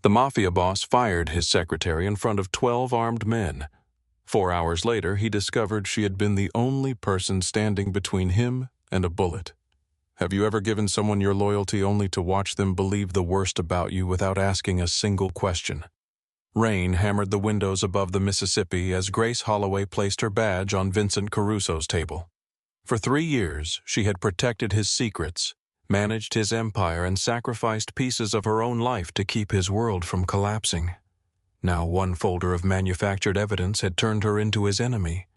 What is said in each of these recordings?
The Mafia boss fired his secretary in front of 12 armed men. 4 hours later, he discovered she had been the only person standing between him and a bullet. Have you ever given someone your loyalty only to watch them believe the worst about you without asking a single question? Rain hammered the windows above the Mississippi as Grace Holloway placed her badge on Vincent Caruso's table. For 3 years, she had protected his secrets, managed his empire, and sacrificed pieces of her own life to keep his world from collapsing. Now one folder of manufactured evidence had turned her into his enemy.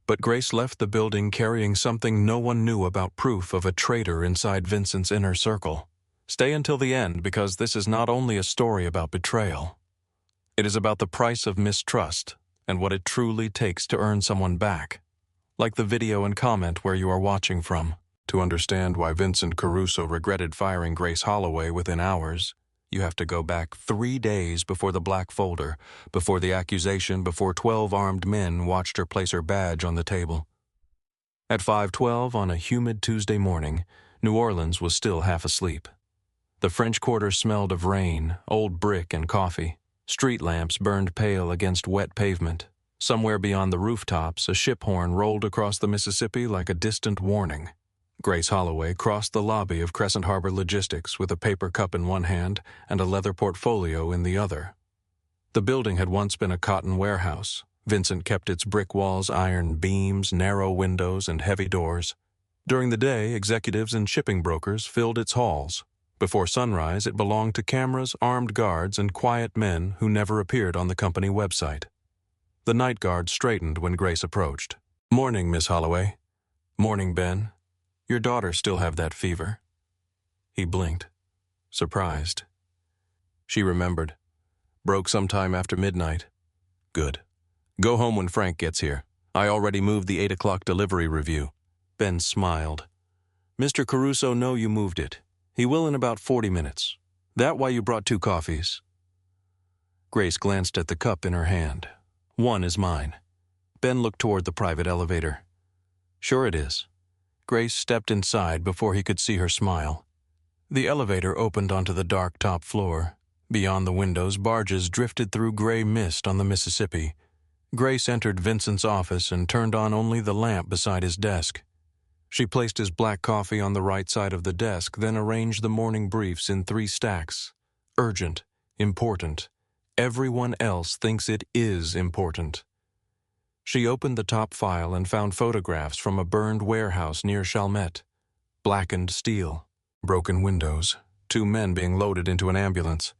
But Grace left the building carrying something no one knew about, proof of a traitor inside Vincent's inner circle. Stay until the end, because this is not only a story about betrayal. It is about the price of mistrust and what it truly takes to earn someone back. Like the video and comment where you are watching from. To understand why Vincent Caruso regretted firing Grace Holloway within hours, you have to go back 3 days before the black folder, before the accusation, before 12 armed men watched her place her badge on the table. At 5:12 on a humid Tuesday morning, New Orleans was still half asleep. The French Quarter smelled of rain, old brick, and coffee. Street lamps burned pale against wet pavement. Somewhere beyond the rooftops, a ship horn rolled across the Mississippi like a distant warning. Grace Holloway crossed the lobby of Crescent Harbor Logistics with a paper cup in one hand and a leather portfolio in the other. The building had once been a cotton warehouse. Vincent kept its brick walls, iron beams, narrow windows, and heavy doors. During the day, executives and shipping brokers filled its halls. Before sunrise, it belonged to cameras, armed guards, and quiet men who never appeared on the company website. The night guard straightened when Grace approached. "Morning, Miss Holloway." "Morning, Ben. Your daughter still have that fever?" He blinked, surprised. She remembered. "Broke sometime after midnight." "Good. Go home when Frank gets here. I already moved the 8 o'clock delivery review." Ben smiled. "Mr. Caruso know you moved it. He will in about 40 minutes. That why you brought 2 coffees?" Grace glanced at the cup in her hand. "One is mine." Ben looked toward the private elevator. "Sure it is." Grace stepped inside before he could see her smile. The elevator opened onto the dark top floor. Beyond the windows, barges drifted through gray mist on the Mississippi. Grace entered Vincent's office and turned on only the lamp beside his desk. She placed his black coffee on the right side of the desk, then arranged the morning briefs in 3 stacks. Urgent, important. Everyone else thinks it is important. She opened the top file and found photographs from a burned warehouse near Chalmette. Blackened steel, broken windows, 2 men being loaded into an ambulance.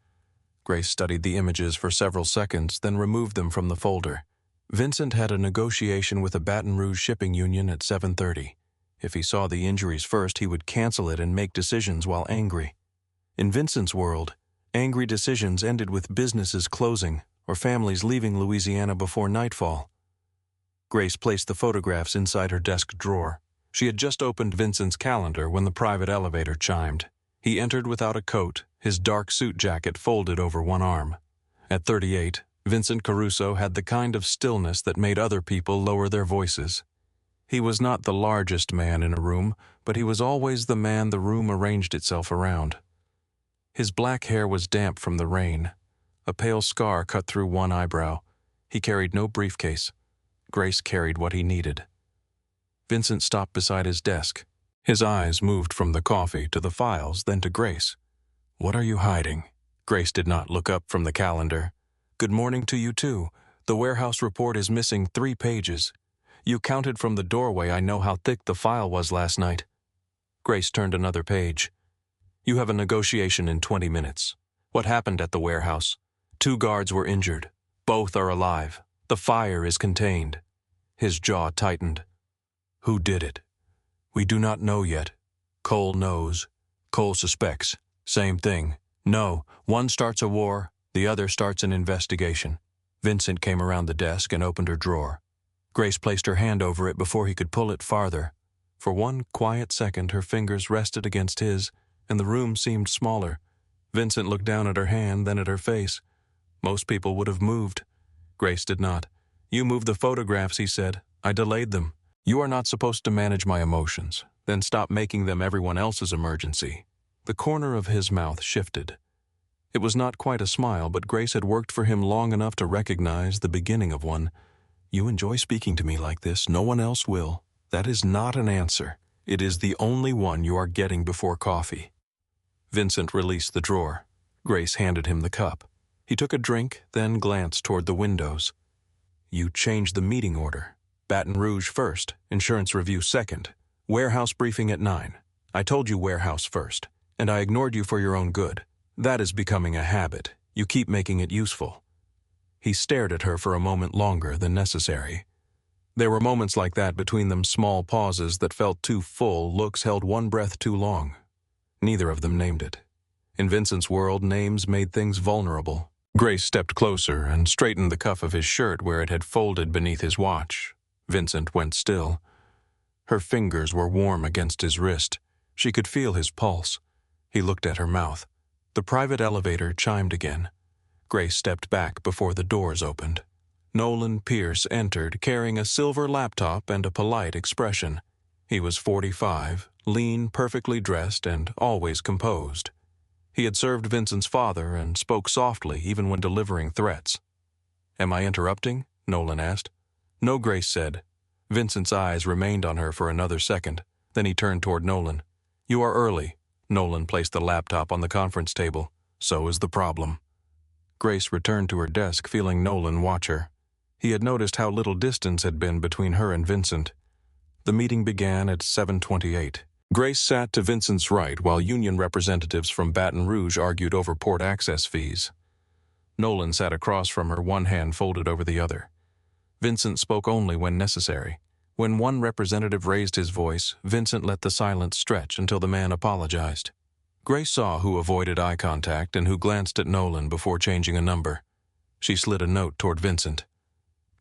Grace studied the images for several seconds, then removed them from the folder. Vincent had a negotiation with a Baton Rouge shipping union at 7:30. If he saw the injuries first, he would cancel it and make decisions while angry. In Vincent's world, angry decisions ended with businesses closing or families leaving Louisiana before nightfall. Grace placed the photographs inside her desk drawer. She had just opened Vincent's calendar when the private elevator chimed. He entered without a coat, his dark suit jacket folded over one arm. At 38, Vincent Caruso had the kind of stillness that made other people lower their voices. He was not the largest man in a room, but he was always the man the room arranged itself around. His black hair was damp from the rain. A pale scar cut through one eyebrow. He carried no briefcase. Grace carried what he needed. Vincent stopped beside his desk. His eyes moved from the coffee to the files, then to Grace. "What are you hiding?" Grace did not look up from the calendar. "Good morning to you too. The warehouse report is missing 3 pages. You counted from the doorway. I know how thick the file was last night." Grace turned another page. "You have a negotiation in 20 minutes. What happened at the warehouse? 2 guards were injured. Both are alive. The fire is contained." His jaw tightened. "Who did it?" "We do not know yet. Cole knows. Cole suspects. Same thing. No, one starts a war, the other starts an investigation." Vincent came around the desk and opened her drawer. Grace placed her hand over it before he could pull it farther. For one quiet second, her fingers rested against his, and the room seemed smaller. Vincent looked down at her hand, then at her face. Most people would have moved. Grace did not. "You moved the photographs," he said. "I delayed them. You are not supposed to manage my emotions. Then stop making them everyone else's emergency." The corner of his mouth shifted. It was not quite a smile, but Grace had worked for him long enough to recognize the beginning of one. "You enjoy speaking to me like this. No one else will. That is not an answer. It is the only one you are getting before coffee." Vincent released the drawer. Grace handed him the cup. He took a drink, then glanced toward the windows. "You changed the meeting order. Baton Rouge first, insurance review second, warehouse briefing at 9. I told you warehouse first, and I ignored you for your own good. That is becoming a habit. You keep making it useful." He stared at her for a moment longer than necessary. There were moments like that between them, small pauses that felt too full, looks held one breath too long. Neither of them named it. In Vincent's world, names made things vulnerable. Grace stepped closer and straightened the cuff of his shirt where it had folded beneath his watch. Vincent went still. Her fingers were warm against his wrist. She could feel his pulse. He looked at her mouth. The private elevator chimed again. Grace stepped back before the doors opened. Nolan Pierce entered, carrying a silver laptop and a polite expression. He was 45, lean, perfectly dressed, and always composed. He had served Vincent's father and spoke softly even when delivering threats. "Am I interrupting?" Nolan asked. "No," Grace said. Vincent's eyes remained on her for another second. Then he turned toward Nolan. "You are early." Nolan placed the laptop on the conference table. "So is the problem." Grace returned to her desk, feeling Nolan watch her. He had noticed how little distance had been between her and Vincent. The meeting began at 7:28. Grace sat to Vincent's right while union representatives from Baton Rouge argued over port access fees. Nolan sat across from her, one hand folded over the other. Vincent spoke only when necessary. When one representative raised his voice, Vincent let the silence stretch until the man apologized. Grace saw who avoided eye contact and who glanced at Nolan before changing a number. She slid a note toward Vincent.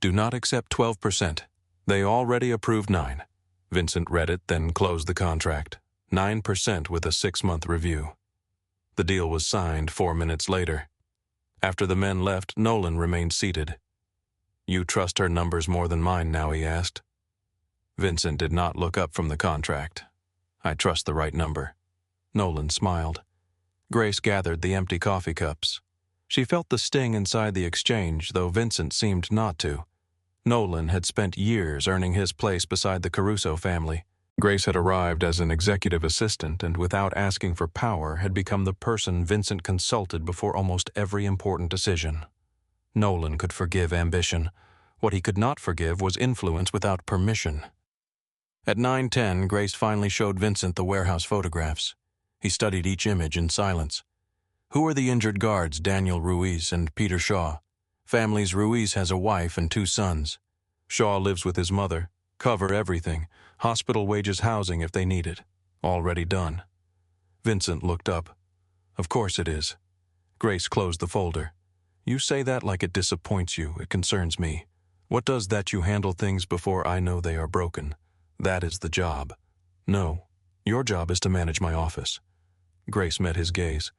"Do not accept 12%. They already approved 9. Vincent read it, then closed the contract. 9% with a 6-month review. The deal was signed 4 minutes later. After the men left, Nolan remained seated. "You trust her numbers more than mine now?" he asked. Vincent did not look up from the contract. "I trust the right number." Nolan smiled. Grace gathered the empty coffee cups. She felt the sting inside the exchange, though Vincent seemed not to. Nolan had spent years earning his place beside the Caruso family. Grace had arrived as an executive assistant and, without asking for power, had become the person Vincent consulted before almost every important decision. Nolan could forgive ambition. What he could not forgive was influence without permission. At 9:10, Grace finally showed Vincent the warehouse photographs. He studied each image in silence. "Who are the injured guards, Daniel Ruiz and Peter Shaw?" "Families, Ruiz has a wife and 2 sons. Shaw lives with his mother. Cover everything. Hospital wages, housing if they need it. Already done." Vincent looked up. "Of course it is." Grace closed the folder. "You say that like it disappoints you. It concerns me. What does that you handle things before I know they are broken? That is the job." "No. Your job is to manage my office." Grace met his gaze.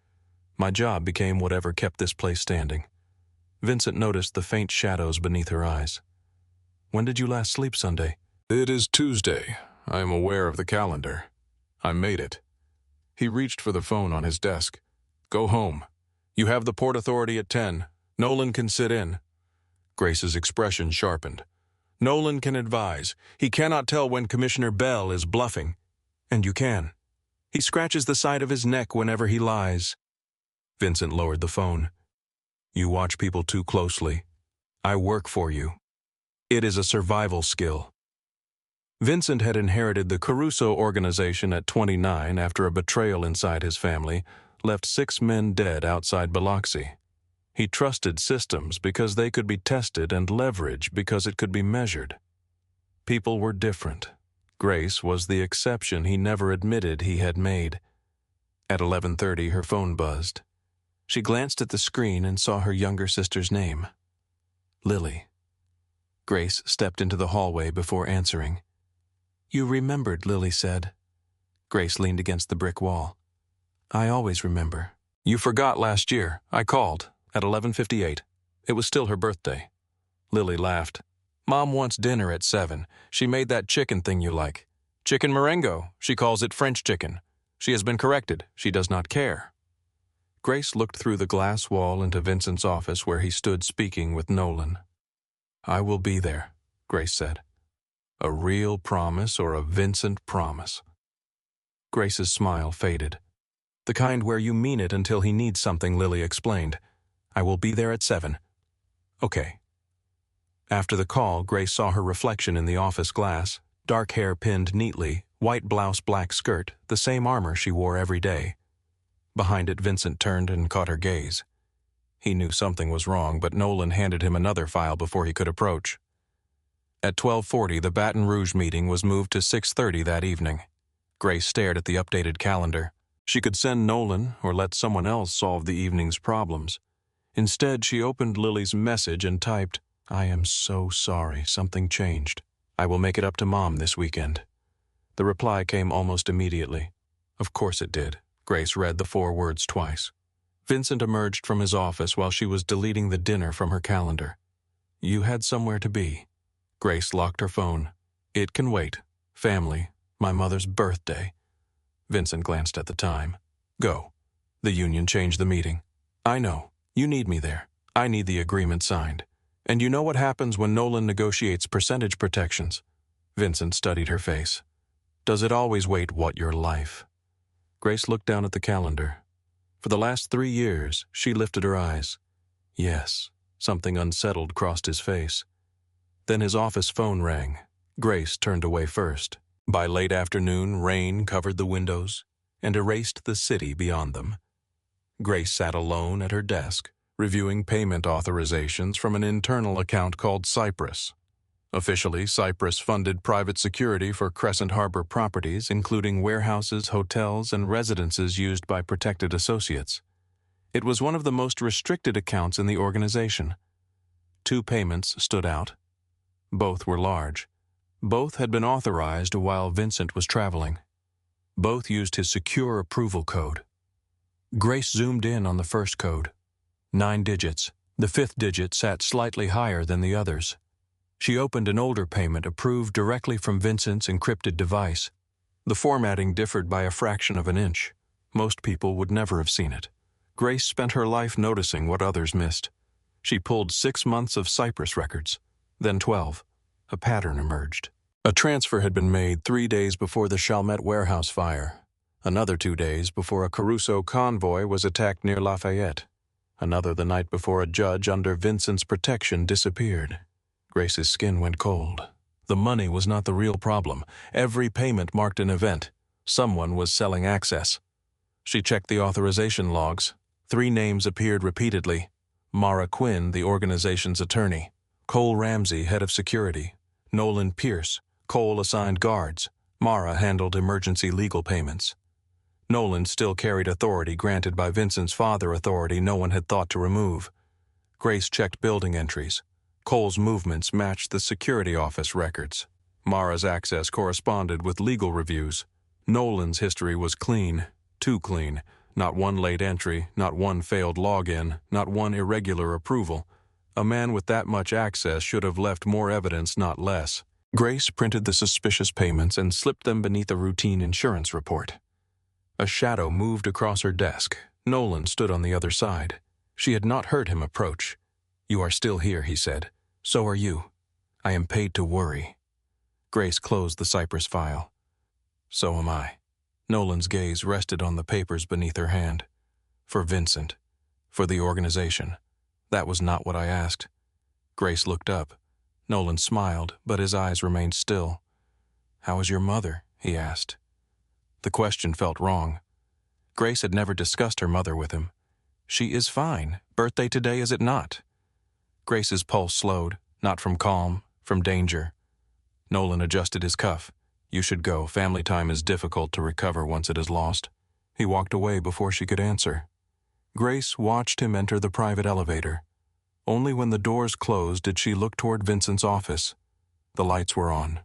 "My job became whatever kept this place standing." Vincent noticed the faint shadows beneath her eyes. "When did you last sleep Sunday?" "It is Tuesday. I am aware of the calendar. I made it." He reached for the phone on his desk. "Go home. You have the Port Authority at 10. Nolan can sit in." Grace's expression sharpened. "Nolan can advise. He cannot tell when Commissioner Bell is bluffing. And you can. He scratches the side of his neck whenever he lies." Vincent lowered the phone. "You watch people too closely. I work for you. It is a survival skill." Vincent had inherited the Caruso organization at 29 after a betrayal inside his family left 6 men dead outside Biloxi. He trusted systems because they could be tested and leverage because it could be measured. People were different. Grace was the exception he never admitted he had made. At 11:30, her phone buzzed. She glanced at the screen and saw her younger sister's name. Lily. Grace stepped into the hallway before answering. "You remembered," Lily said. Grace leaned against the brick wall. "I always remember." "You forgot last year. I called at 11:58. It was still her birthday." Lily laughed. "Mom wants dinner at 7. She made that chicken thing you like. Chicken merengue. She calls it French chicken. She has been corrected. She does not care." Grace looked through the glass wall into Vincent's office where he stood speaking with Nolan. "I will be there," Grace said. "A real promise or a Vincent promise?" Grace's smile faded. "The kind where you mean it until he needs something," Lily explained. "I will be there at 7. Okay." After the call, Grace saw her reflection in the office glass, dark hair pinned neatly, white blouse, black skirt, the same armor she wore every day. Behind it, Vincent turned and caught her gaze. He knew something was wrong, but Nolan handed him another file before he could approach. At 12:40, the Baton Rouge meeting was moved to 6:30 that evening. Grace stared at the updated calendar. She could send Nolan or let someone else solve the evening's problems. Instead, she opened Lily's message and typed, "I am so sorry, something changed. I will make it up to Mom this weekend." The reply came almost immediately. Of course it did. Grace read the 4 words twice. Vincent emerged from his office while she was deleting the dinner from her calendar. "You had somewhere to be." Grace locked her phone. "It can wait. Family. My mother's birthday." Vincent glanced at the time. "Go." The union changed the meeting. "I know. You need me there. I need the agreement signed. And you know what happens when Nolan negotiates percentage protections?" Vincent studied her face. "Does it always wait what your life?" Grace looked down at the calendar. For the last 3 years, she lifted her eyes. Yes, something unsettled crossed his face. Then his office phone rang. Grace turned away first. By late afternoon, rain covered the windows and erased the city beyond them. Grace sat alone at her desk, reviewing payment authorizations from an internal account called Cypress. Officially, Cypress funded private security for Crescent Harbor properties, including warehouses, hotels, and residences used by protected associates. It was one of the most restricted accounts in the organization. 2 payments stood out. Both were large. Both had been authorized while Vincent was traveling. Both used his secure approval code. Grace zoomed in on the first code. 9 digits. The 5th digit sat slightly higher than the others. She opened an older payment approved directly from Vincent's encrypted device. The formatting differed by a fraction of an inch. Most people would never have seen it. Grace spent her life noticing what others missed. She pulled 6 months of Cypress records, then 12. A pattern emerged. A transfer had been made 3 days before the Chalmette warehouse fire. Another 2 days before a Caruso convoy was attacked near Lafayette. Another the night before a judge under Vincent's protection disappeared. Grace's skin went cold. The money was not the real problem. Every payment marked an event. Someone was selling access. She checked the authorization logs. 3 names appeared repeatedly. Mara Quinn, the organization's attorney. Cole Ramsey, head of security. Nolan Pierce. Cole assigned guards. Mara handled emergency legal payments. Nolan still carried authority granted by Vincent's father, authority no one had thought to remove. Grace checked building entries. Cole's movements matched the security office records. Mara's access corresponded with legal reviews. Nolan's history was clean, too clean. Not one late entry, not one failed login, not one irregular approval. A man with that much access should have left more evidence, not less. Grace printed the suspicious payments and slipped them beneath a routine insurance report. A shadow moved across her desk. Nolan stood on the other side. She had not heard him approach. "You are still here," he said. "So are you. I am paid to worry." Grace closed the Cypress file. "So am I." Nolan's gaze rested on the papers beneath her hand. "For Vincent. For the organization. That was not what I asked." Grace looked up. Nolan smiled, but his eyes remained still. "How is your mother?" he asked. The question felt wrong. Grace had never discussed her mother with him. "She is fine. Birthday today, is it not?" Grace's pulse slowed, not from calm, from danger. Nolan adjusted his cuff. "You should go. Family time is difficult to recover once it is lost." He walked away before she could answer. Grace watched him enter the private elevator. Only when the doors closed did she look toward Vincent's office. The lights were on.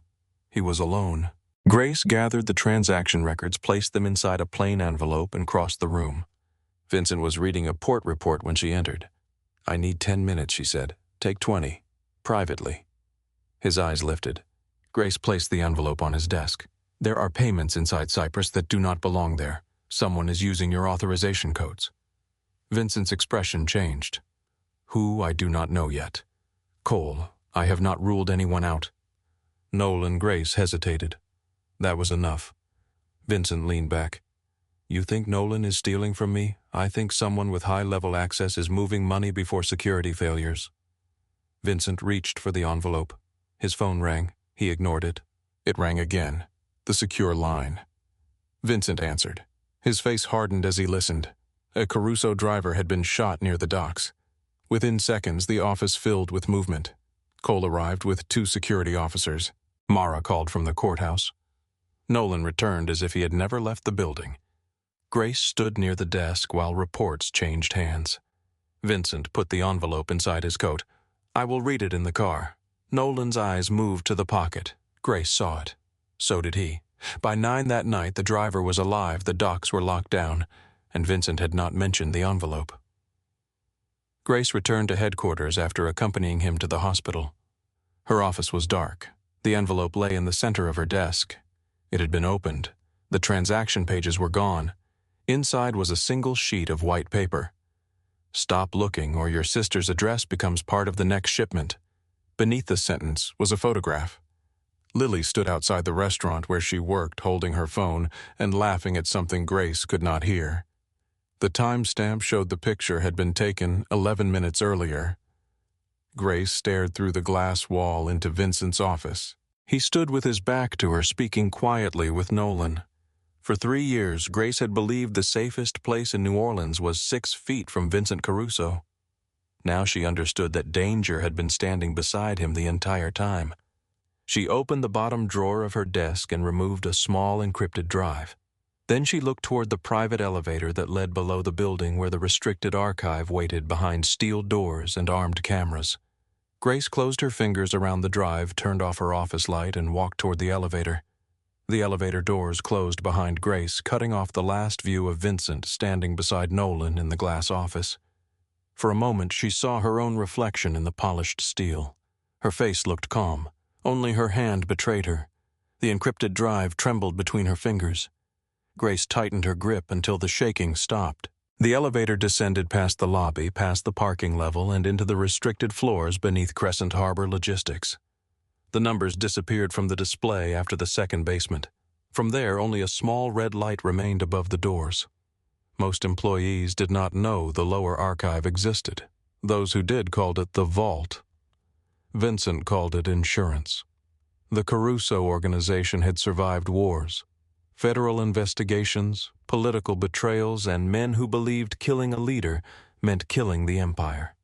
He was alone. Grace gathered the transaction records, placed them inside a plain envelope, and crossed the room. Vincent was reading a port report when she entered. "I need 10 minutes," she said. "Take 20. Privately." His eyes lifted. Grace placed the envelope on his desk. "There are payments inside Cypress that do not belong there. Someone is using your authorization codes." Vincent's expression changed. Who, I do not know yet. Cole, I have not ruled anyone out. Nolan Grace hesitated. That was enough. Vincent leaned back. You think Nolan is stealing from me? I think someone with high-level access is moving money before security failures. Vincent reached for the envelope. His phone rang. He ignored it. It rang again. The secure line. Vincent answered. His face hardened as he listened. A Caruso driver had been shot near the docks. Within seconds, the office filled with movement. Cole arrived with 2 security officers. Mara called from the courthouse. Nolan returned as if he had never left the building. Grace stood near the desk while reports changed hands. Vincent put the envelope inside his coat. I will read it in the car. Nolan's eyes moved to the pocket. Grace saw it. So did he. By 9 that night, the driver was alive, the docks were locked down, and Vincent had not mentioned the envelope. Grace returned to headquarters after accompanying him to the hospital. Her office was dark. The envelope lay in the center of her desk. It had been opened. The transaction pages were gone. Inside was a single sheet of white paper. Stop looking or your sister's address becomes part of the next shipment. Beneath the sentence was a photograph. Lily stood outside the restaurant where she worked, holding her phone and laughing at something Grace could not hear. The timestamp showed the picture had been taken 11 minutes earlier. Grace stared through the glass wall into Vincent's office. He stood with his back to her, speaking quietly with Nolan. For 3 years, Grace had believed the safest place in New Orleans was 6 feet from Vincent Caruso. Now she understood that danger had been standing beside him the entire time. She opened the bottom drawer of her desk and removed a small encrypted drive. Then she looked toward the private elevator that led below the building where the restricted archive waited behind steel doors and armed cameras. Grace closed her fingers around the drive, turned off her office light, and walked toward the elevator. The elevator doors closed behind Grace, cutting off the last view of Vincent standing beside Nolan in the glass office. For a moment, she saw her own reflection in the polished steel. Her face looked calm. Only her hand betrayed her. The encrypted drive trembled between her fingers. Grace tightened her grip until the shaking stopped. The elevator descended past the lobby, past the parking level, and into the restricted floors beneath Crescent Harbor Logistics. The numbers disappeared from the display after the second basement. From there, only a small red light remained above the doors. Most employees did not know the lower archive existed. Those who did called it the vault. Vincent called it insurance. The Caruso organization had survived wars, federal investigations, political betrayals, and men who believed killing a leader meant killing the empire.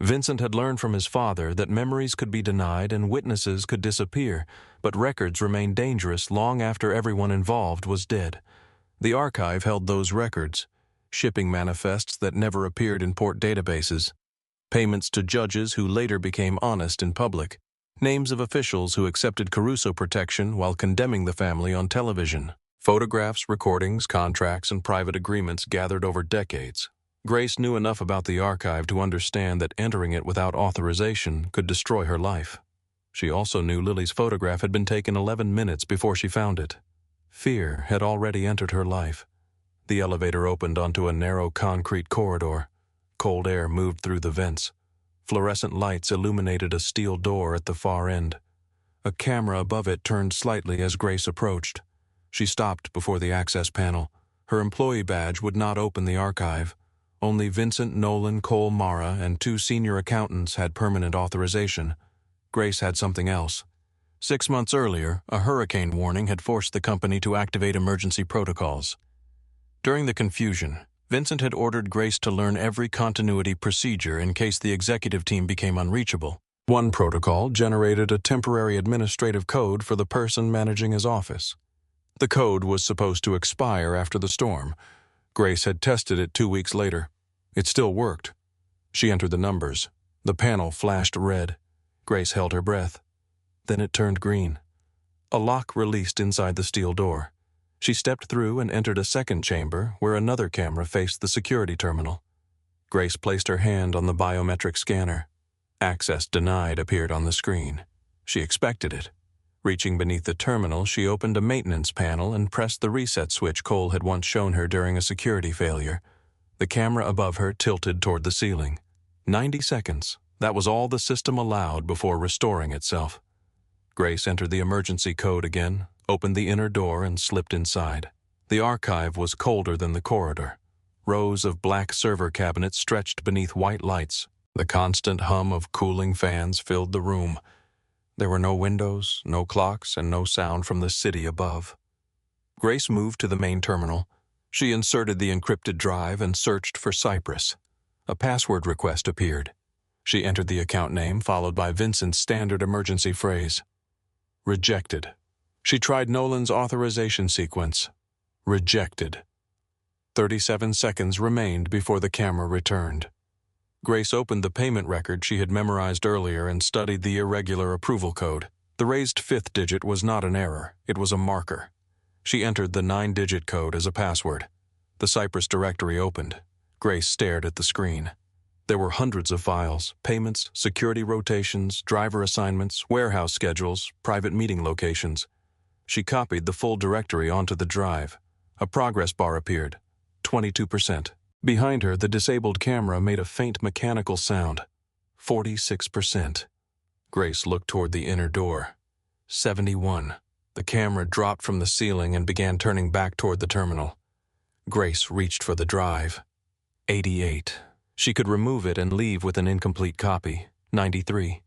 Vincent had learned from his father that memories could be denied and witnesses could disappear, but records remained dangerous long after everyone involved was dead. The archive held those records, shipping manifests that never appeared in port databases, payments to judges who later became honest in public, names of officials who accepted Caruso protection while condemning the family on television, photographs, recordings, contracts, and private agreements gathered over decades. Grace knew enough about the archive to understand that entering it without authorization could destroy her life. She also knew Lily's photograph had been taken 11 minutes before she found it. Fear had already entered her life. The elevator opened onto a narrow concrete corridor. Cold air moved through the vents. Fluorescent lights illuminated a steel door at the far end. A camera above it turned slightly as Grace approached. She stopped before the access panel. Her employee badge would not open the archive. Only Vincent, Nolan, Cole, Mara, and 2 senior accountants had permanent authorization. Grace had something else. 6 months earlier, a hurricane warning had forced the company to activate emergency protocols. During the confusion, Vincent had ordered Grace to learn every continuity procedure in case the executive team became unreachable. One protocol generated a temporary administrative code for the person managing his office. The code was supposed to expire after the storm. Grace had tested it 2 weeks later. It still worked. She entered the numbers. The panel flashed red. Grace held her breath. Then it turned green. A lock released inside the steel door. She stepped through and entered a second chamber where another camera faced the security terminal. Grace placed her hand on the biometric scanner. Access denied appeared on the screen. She expected it. Reaching beneath the terminal, she opened a maintenance panel and pressed the reset switch Cole had once shown her during a security failure. The camera above her tilted toward the ceiling. 90 seconds. That was all the system allowed before restoring itself. Grace entered the emergency code again, opened the inner door, and slipped inside. The archive was colder than the corridor. Rows of black server cabinets stretched beneath white lights. The constant hum of cooling fans filled the room. There were no windows, no clocks, and no sound from the city above. Grace moved to the main terminal. She inserted the encrypted drive and searched for Cyprus. A password request appeared. She entered the account name, followed by Vincent's standard emergency phrase. Rejected. She tried Nolan's authorization sequence. Rejected. 37 seconds remained before the camera returned. Grace opened the payment record she had memorized earlier and studied the irregular approval code. The raised fifth digit was not an error, it was a marker. She entered the 9-digit code as a password. The Cyprus directory opened. Grace stared at the screen. There were hundreds of files, payments, security rotations, driver assignments, warehouse schedules, private meeting locations. She copied the full directory onto the drive. A progress bar appeared. 22%. Behind her, the disabled camera made a faint mechanical sound. 46%. Grace looked toward the inner door. 71. The camera dropped from the ceiling and began turning back toward the terminal. Grace reached for the drive. 88. She could remove it and leave with an incomplete copy. 93.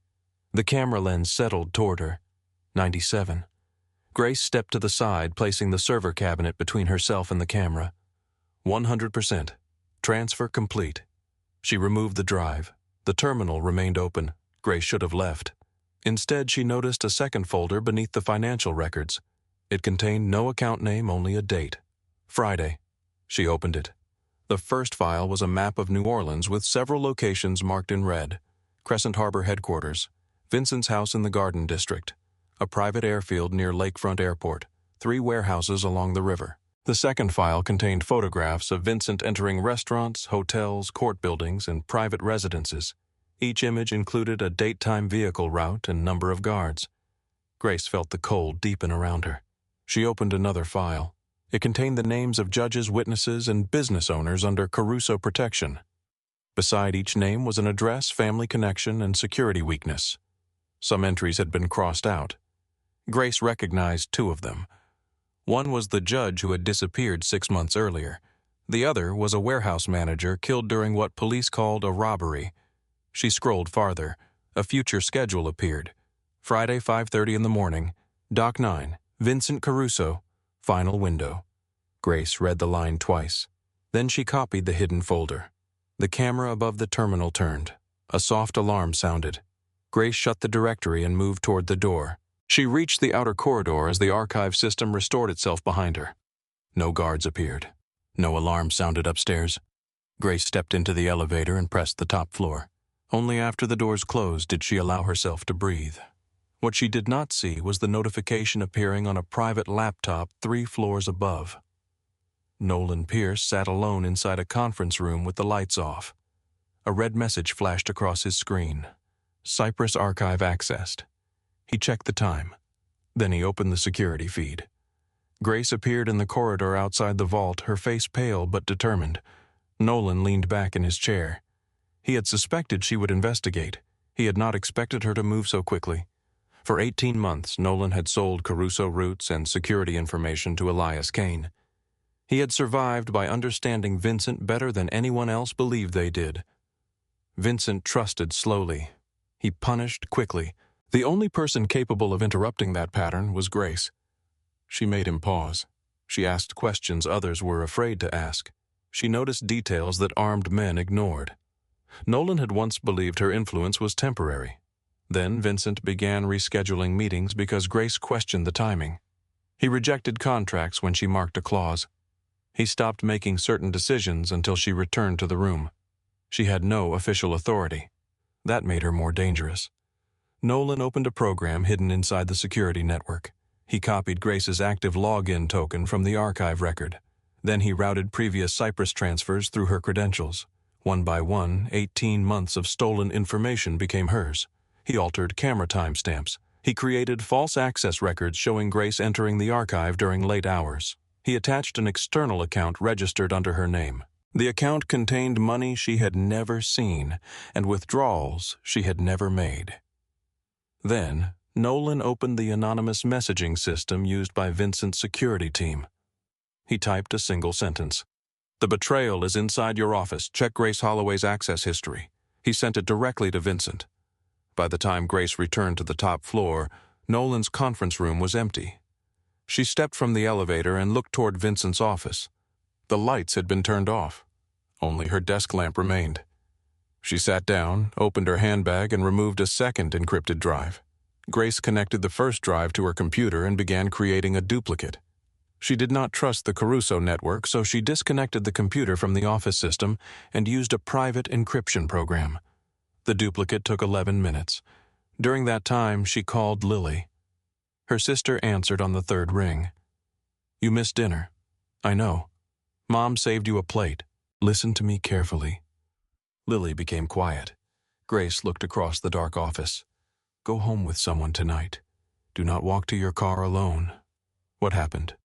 The camera lens settled toward her. 97. Grace stepped to the side, placing the server cabinet between herself and the camera. 100%. Transfer complete. She removed the drive. The terminal remained open. Grace should have left. Instead, she noticed a second folder beneath the financial records. It contained no account name, only a date. Friday. She opened it. The first file was a map of New Orleans with several locations marked in red. Crescent Harbor headquarters, Vincent's house in the Garden District, a private airfield near Lakefront Airport, 3 warehouses along the river. The second file contained photographs of Vincent entering restaurants, hotels, court buildings, and private residences. Each image included a date-time vehicle route and number of guards. Grace felt the cold deepen around her. She opened another file. It contained the names of judges, witnesses, and business owners under Caruso protection. Beside each name was an address, family connection, and security weakness. Some entries had been crossed out. Grace recognized 2 of them. One was the judge who had disappeared 6 months earlier. The other was a warehouse manager killed during what police called a robbery. She scrolled farther. A future schedule appeared. Friday, 5:30 in the morning. Dock 9. Vincent Caruso. Final window. Grace read the line twice. Then she copied the hidden folder. The camera above the terminal turned. A soft alarm sounded. Grace shut the directory and moved toward the door. She reached the outer corridor as the archive system restored itself behind her. No guards appeared. No alarm sounded upstairs. Grace stepped into the elevator and pressed the top floor. Only after the doors closed did she allow herself to breathe. What she did not see was the notification appearing on a private laptop 3 floors above. Nolan Pierce sat alone inside a conference room with the lights off. A red message flashed across his screen. Cyprus archive accessed. He checked the time. Then he opened the security feed. Grace appeared in the corridor outside the vault, her face pale but determined. Nolan leaned back in his chair. He had suspected she would investigate. He had not expected her to move so quickly. For 18 months, Nolan had sold Caruso routes and security information to Elias Kane. He had survived by understanding Vincent better than anyone else believed they did. Vincent trusted slowly. He punished quickly. The only person capable of interrupting that pattern was Grace. She made him pause. She asked questions others were afraid to ask. She noticed details that armed men ignored. Nolan had once believed her influence was temporary. Then Vincent began rescheduling meetings because Grace questioned the timing. He rejected contracts when she marked a clause. He stopped making certain decisions until she returned to the room. She had no official authority. That made her more dangerous. Nolan opened a program hidden inside the security network. He copied Grace's active login token from the archive record. Then he routed previous Cyprus transfers through her credentials. One by one, 18 months of stolen information became hers. He altered camera timestamps. He created false access records showing Grace entering the archive during late hours. He attached an external account registered under her name. The account contained money she had never seen and withdrawals she had never made. Then, Nolan opened the anonymous messaging system used by Vincent's security team. He typed a single sentence. "The betrayal is inside your office. Check Grace Holloway's access history." He sent it directly to Vincent. By the time Grace returned to the top floor, Nolan's conference room was empty. She stepped from the elevator and looked toward Vincent's office. The lights had been turned off. Only her desk lamp remained. She sat down, opened her handbag, and removed a second encrypted drive. Grace connected the first drive to her computer and began creating a duplicate. She did not trust the Caruso network, so she disconnected the computer from the office system and used a private encryption program. The duplicate took 11 minutes. During that time, she called Lily. Her sister answered on the third ring. "You missed dinner. I know. Mom saved you a plate. Listen to me carefully." Lily became quiet. Grace looked across the dark office. "Go home with someone tonight. Do not walk to your car alone." "What happened?"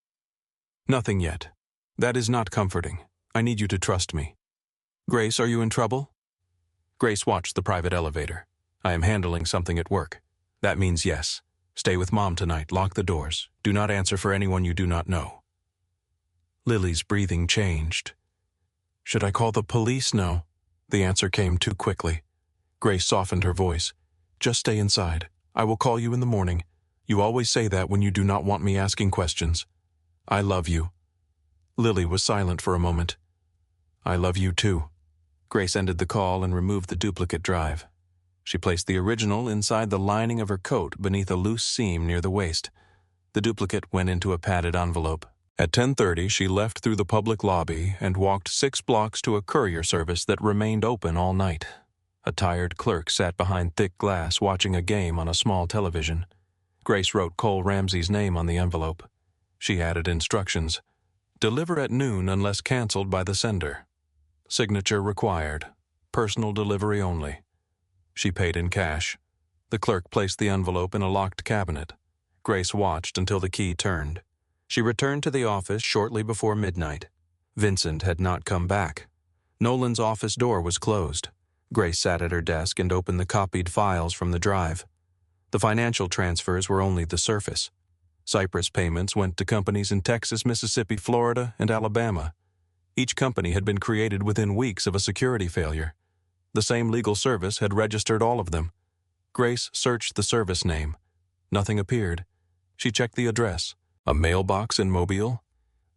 "Nothing yet. That is not comforting. I need you to trust me." "Grace, are you in trouble?" Grace watched the private elevator. "I am handling something at work." "That means yes. Stay with Mom tonight. Lock the doors. Do not answer for anyone you do not know." Lily's breathing changed. "Should I call the police?" "No." The answer came too quickly. Grace softened her voice. "Just stay inside. I will call you in the morning. You always say that when you do not want me asking questions. I love you." Lily was silent for a moment. "I love you too." Grace ended the call and removed the duplicate drive. She placed the original inside the lining of her coat beneath a loose seam near the waist. The duplicate went into a padded envelope. At 10:30, she left through the public lobby and walked 6 blocks to a courier service that remained open all night. A tired clerk sat behind thick glass watching a game on a small television. Grace wrote Cole Ramsey's name on the envelope. She added instructions. "Deliver at noon unless canceled by the sender. Signature required. Personal delivery only." She paid in cash. The clerk placed the envelope in a locked cabinet. Grace watched until the key turned. She returned to the office shortly before midnight. Vincent had not come back. Nolan's office door was closed. Grace sat at her desk and opened the copied files from the drive. The financial transfers were only the surface. Cyprus payments went to companies in Texas, Mississippi, Florida, and Alabama. Each company had been created within weeks of a security failure. The same legal service had registered all of them. Grace searched the service name. Nothing appeared. She checked the address. A mailbox in Mobile?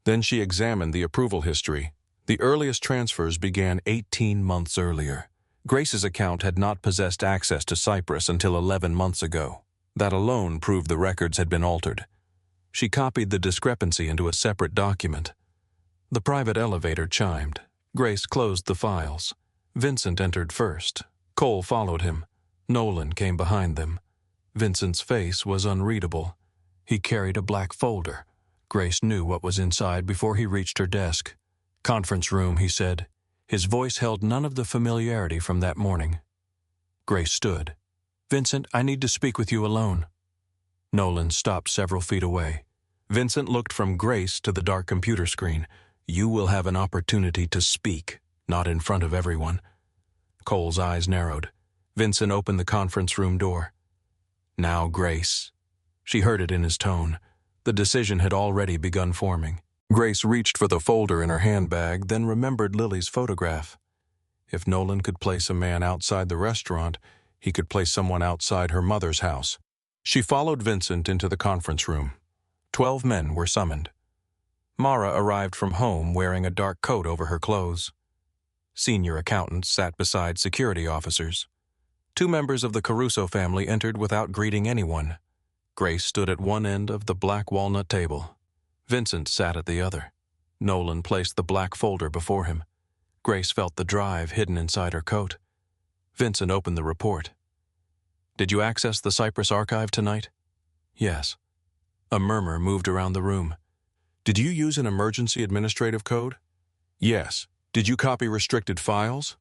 Then she examined the approval history. The earliest transfers began 18 months earlier. Grace's account had not possessed access to Cyprus until 11 months ago. That alone proved the records had been altered. She copied the discrepancy into a separate document. The private elevator chimed. Grace closed the files. Vincent entered first. Cole followed him. Nolan came behind them. Vincent's face was unreadable. He carried a black folder. Grace knew what was inside before he reached her desk. "Conference room," he said. His voice held none of the familiarity from that morning. Grace stood. "Vincent, I need to speak with you alone." Nolan stopped several feet away. Vincent looked from Grace to the dark computer screen. "You will have an opportunity to speak, not in front of everyone." Cole's eyes narrowed. Vincent opened the conference room door. "Now, Grace." She heard it in his tone. The decision had already begun forming. Grace reached for the folder in her handbag, then remembered Lily's photograph. If Nolan could place a man outside the restaurant, he could place someone outside her mother's house. She followed Vincent into the conference room. 12 men were summoned. Mara arrived from home wearing a dark coat over her clothes. Senior accountants sat beside security officers. 2 members of the Caruso family entered without greeting anyone. Grace stood at one end of the black walnut table. Vincent sat at the other. Nolan placed the black folder before him. Grace felt the drive hidden inside her coat. Vincent opened the report. "Did you access the Cyprus archive tonight?" "Yes." A murmur moved around the room. "Did you use an emergency administrative code?" "Yes." "Did you copy restricted files?"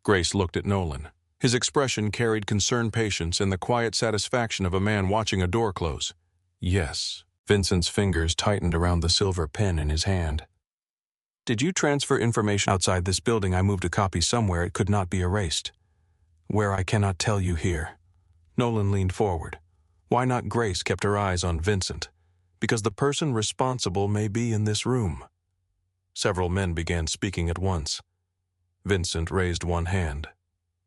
Grace looked at Nolan. His expression carried concerned patience and the quiet satisfaction of a man watching a door close. "Yes." Vincent's fingers tightened around the silver pen in his hand. Did you transfer information outside this building? I moved a copy somewhere it could not be erased. Where I cannot tell you here. Nolan leaned forward. Why not? Grace kept her eyes on Vincent. Because the person responsible may be in this room. Several men began speaking at once. Vincent raised one hand.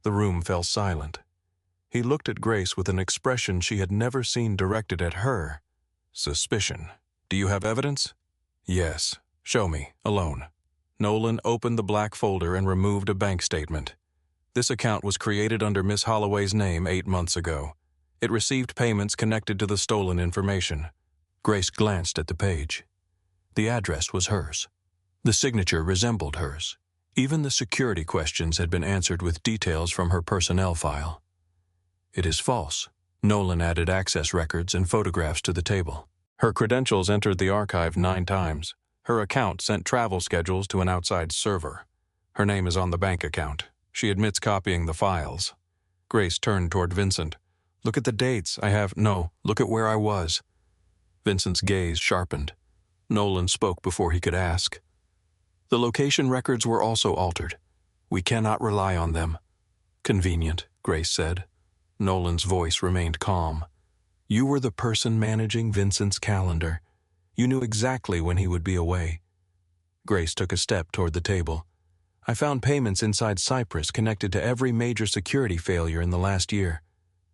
The room fell silent. He looked at Grace with an expression she had never seen directed at her. Suspicion. Do you have evidence? Yes. Show me, alone. Nolan opened the black folder and removed a bank statement. This account was created under Miss Holloway's name 8 months ago. It received payments connected to the stolen information. Grace glanced at the page. The address was hers. The signature resembled hers. Even the security questions had been answered with details from her personnel file. It is false. Nolan added access records and photographs to the table. Her credentials entered the archive 9 times. Her account sent travel schedules to an outside server. Her name is on the bank account. She admits copying the files. Grace turned toward Vincent. Look at the dates. Look at where I was. Vincent's gaze sharpened. Nolan spoke before he could ask. The location records were also altered. We cannot rely on them. Convenient, Grace said. Nolan's voice remained calm. You were the person managing Vincent's calendar. You knew exactly when he would be away. Grace took a step toward the table. I found payments inside Cyprus connected to every major security failure in the last year.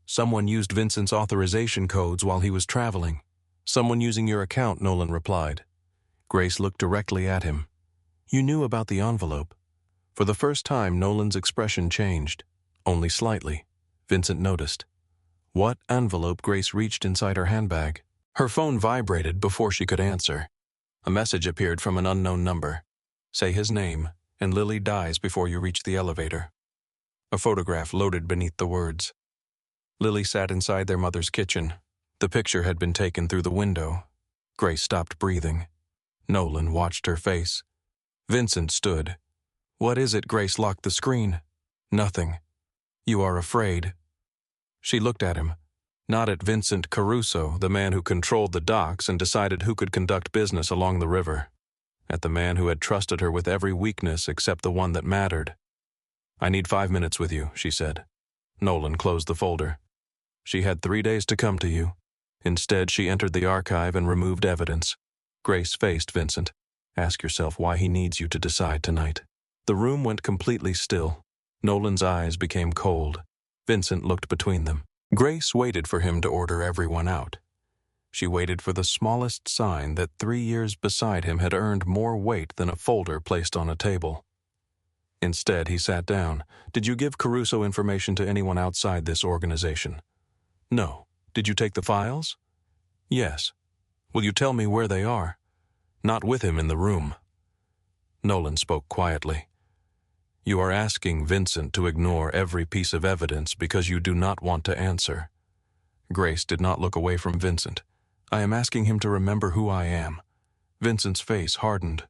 Someone used Vincent's authorization codes while he was traveling. Someone using your account, Nolan replied. Grace looked directly at him. You knew about the envelope. For the first time, Nolan's expression changed. Only slightly. Vincent noticed. What envelope? Grace reached inside her handbag. Her phone vibrated before she could answer. A message appeared from an unknown number. Say his name, and Lily dies before you reach the elevator. A photograph loaded beneath the words. Lily sat inside their mother's kitchen. The picture had been taken through the window. Grace stopped breathing. Nolan watched her face. Vincent stood. What is it? Grace locked the screen. Nothing. You are afraid. She looked at him. Not at Vincent Caruso, the man who controlled the docks and decided who could conduct business along the river. At the man who had trusted her with every weakness except the one that mattered. I need 5 minutes with you, she said. Nolan closed the folder. She had 3 days to come to you. Instead, she entered the archive and removed evidence. Grace faced Vincent. Ask yourself why he needs you to decide tonight. The room went completely still. Nolan's eyes became cold. Vincent looked between them. Grace waited for him to order everyone out. She waited for the smallest sign that 3 years beside him had earned more weight than a folder placed on a table. Instead, he sat down. Did you give Caruso information to anyone outside this organization? No. Did you take the files? Yes. Will you tell me where they are? Not with him in the room. Nolan spoke quietly. You are asking Vincent to ignore every piece of evidence because you do not want to answer. Grace did not look away from Vincent. I am asking him to remember who I am. Vincent's face hardened.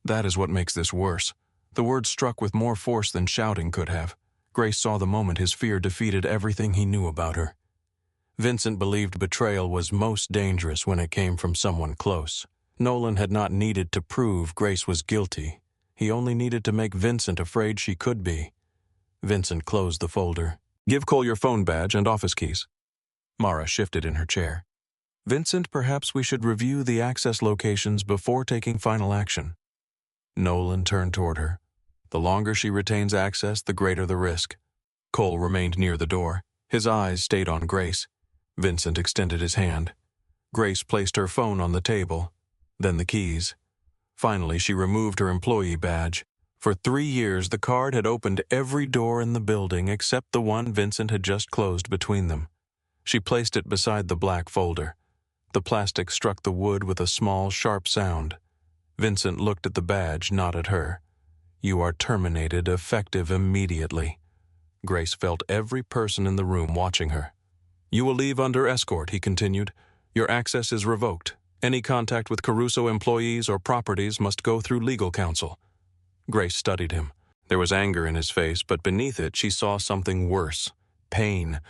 That is what makes this worse. The words struck with more force than shouting could have. Grace saw the moment his fear defeated everything he knew about her. Vincent believed betrayal was most dangerous when it came from someone close. Nolan had not needed to prove Grace was guilty. He only needed to make Vincent afraid she could be. Vincent closed the folder. Give Cole your phone badge and office keys. Mara shifted in her chair. Vincent, perhaps we should review the access locations before taking final action. Nolan turned toward her. The longer she retains access, the greater the risk. Cole remained near the door. His eyes stayed on Grace. Vincent extended his hand. Grace placed her phone on the table, then the keys. Finally, she removed her employee badge. For 3 years, the card had opened every door in the building except the one Vincent had just closed between them. She placed it beside the black folder. The plastic struck the wood with a small, sharp sound. Vincent looked at the badge, not at her. You are terminated, effective immediately. Grace felt every person in the room watching her. You will leave under escort, he continued. Your access is revoked. Any contact with Caruso employees or properties must go through legal counsel. Grace studied him. There was anger in his face, but beneath it she saw something worse. Pain.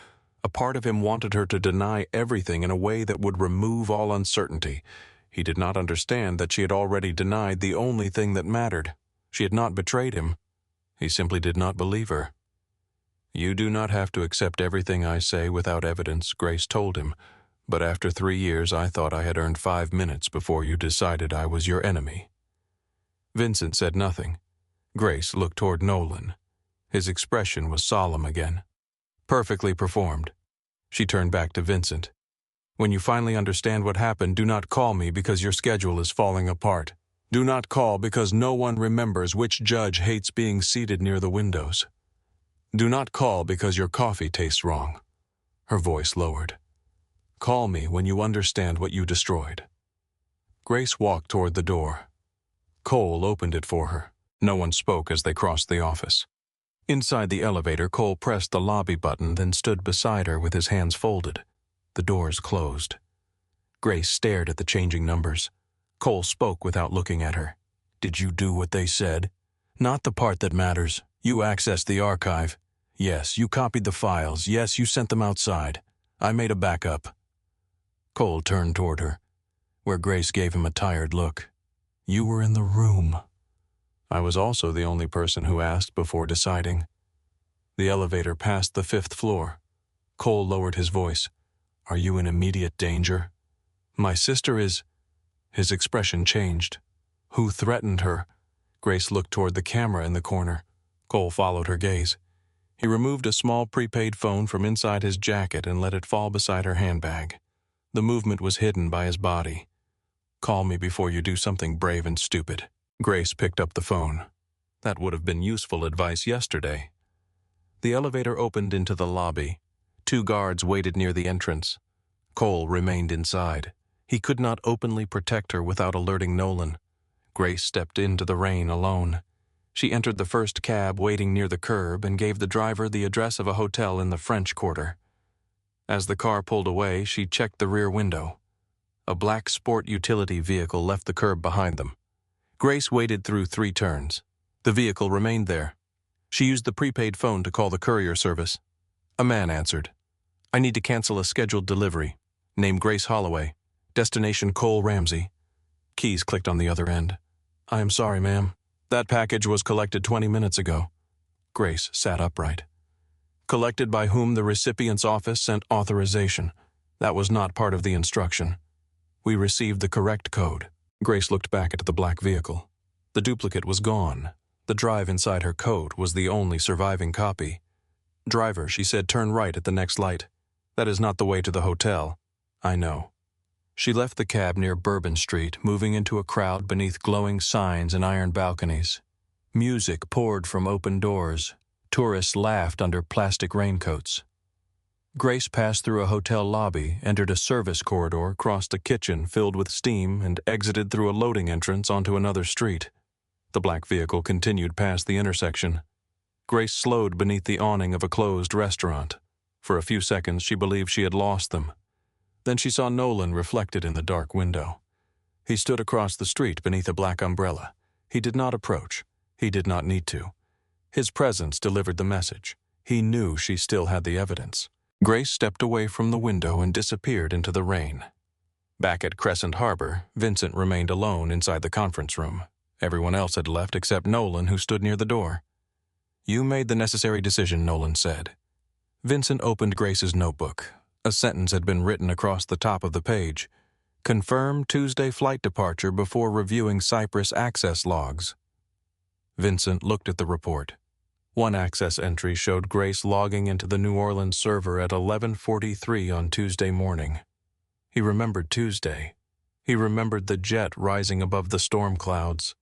A part of him wanted her to deny everything in a way that would remove all uncertainty. He did not understand that she had already denied the only thing that mattered. She had not betrayed him. He simply did not believe her. "You do not have to accept everything I say without evidence," Grace told him, "but after 3 years I thought I had earned 5 minutes before you decided I was your enemy." Vincent said nothing. Grace looked toward Nolan. His expression was solemn again. "Perfectly performed." She turned back to Vincent. "When you finally understand what happened, do not call me because your schedule is falling apart. Do not call because no one remembers which judge hates being seated near the windows. Do not call because your coffee tastes wrong." Her voice lowered. "Call me when you understand what you destroyed." Grace walked toward the door. Cole opened it for her. No one spoke as they crossed the office. Inside the elevator, Cole pressed the lobby button, then stood beside her with his hands folded. The doors closed. Grace stared at the changing numbers. Cole spoke without looking at her. "Did you do what they said?" "Not the part that matters. You accessed the archive. Yes, you copied the files. Yes, you sent them outside. I made a backup." Cole turned toward her, where Grace gave him a tired look. "You were in the room." "I was also the only person who asked before deciding." The elevator passed the 5th floor. Cole lowered his voice. "Are you in immediate danger?" "My sister is—" His expression changed. "Who threatened her?" Grace looked toward the camera in the corner. Cole followed her gaze. He removed a small prepaid phone from inside his jacket and let it fall beside her handbag. The movement was hidden by his body. "Call me before you do something brave and stupid." Grace picked up the phone. That would have been useful advice yesterday. The elevator opened into the lobby. 2 guards waited near the entrance. Cole remained inside. He could not openly protect her without alerting Nolan. Grace stepped into the rain alone. She entered the first cab waiting near the curb and gave the driver the address of a hotel in the French Quarter. As the car pulled away, she checked the rear window. A black sport utility vehicle left the curb behind them. Grace waited through 3 turns. The vehicle remained there. She used the prepaid phone to call the courier service. A man answered. "I need to cancel a scheduled delivery. Name Grace Holloway. Destination Cole Ramsey." Keys clicked on the other end. "I am sorry, ma'am. That package was collected 20 minutes ago." Grace sat upright. "Collected by whom the recipient's office sent authorization. That was not part of the instruction. We received the correct code." Grace looked back at the black vehicle. The duplicate was gone. The drive inside her coat was the only surviving copy. "Driver," she said, "turn right at the next light. That is not the way to the hotel." "I know." She left the cab near Bourbon Street, moving into a crowd beneath glowing signs and iron balconies. Music poured from open doors. Tourists laughed under plastic raincoats. Grace passed through a hotel lobby, entered a service corridor, crossed a kitchen filled with steam, and exited through a loading entrance onto another street. The black vehicle continued past the intersection. Grace slowed beneath the awning of a closed restaurant. For a few seconds, she believed she had lost them. Then she saw Nolan reflected in the dark window. He stood across the street beneath a black umbrella. He did not approach. He did not need to. His presence delivered the message. He knew she still had the evidence. Grace stepped away from the window and disappeared into the rain. Back at Crescent Harbor, Vincent remained alone inside the conference room. Everyone else had left except Nolan, who stood near the door. "You made the necessary decision," Nolan said. Vincent opened Grace's notebook. A sentence had been written across the top of the page. "Confirm Tuesday flight departure before reviewing Cyprus access logs." Vincent looked at the report. One access entry showed Grace logging into the New Orleans server at 11:43 on Tuesday morning. He remembered Tuesday. He remembered the jet rising above the storm clouds.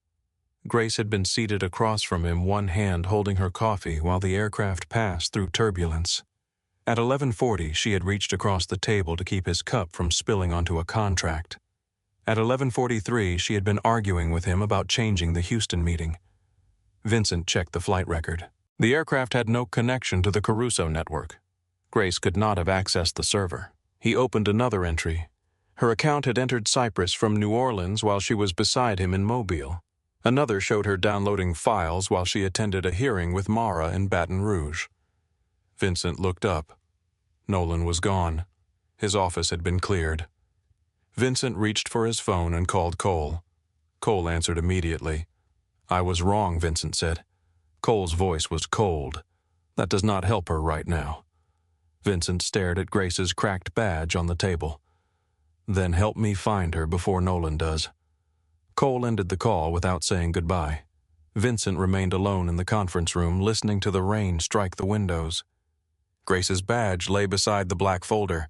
Grace had been seated across from him, one hand holding her coffee while the aircraft passed through turbulence. At 11:40, she had reached across the table to keep his cup from spilling onto a contract. At 11:43, she had been arguing with him about changing the Houston meeting. Vincent checked the flight record. The aircraft had no connection to the Caruso network. Grace could not have accessed the server. He opened another entry. Her account had entered Cyprus from New Orleans while she was beside him in Mobile. Another showed her downloading files while she attended a hearing with Mara in Baton Rouge. Vincent looked up. Nolan was gone. His office had been cleared. Vincent reached for his phone and called Cole. Cole answered immediately. "I was wrong," Vincent said. Cole's voice was cold. "That does not help her right now." Vincent stared at Grace's cracked badge on the table. "Then help me find her before Nolan does." Cole ended the call without saying goodbye. Vincent remained alone in the conference room, listening to the rain strike the windows. Grace's badge lay beside the black folder.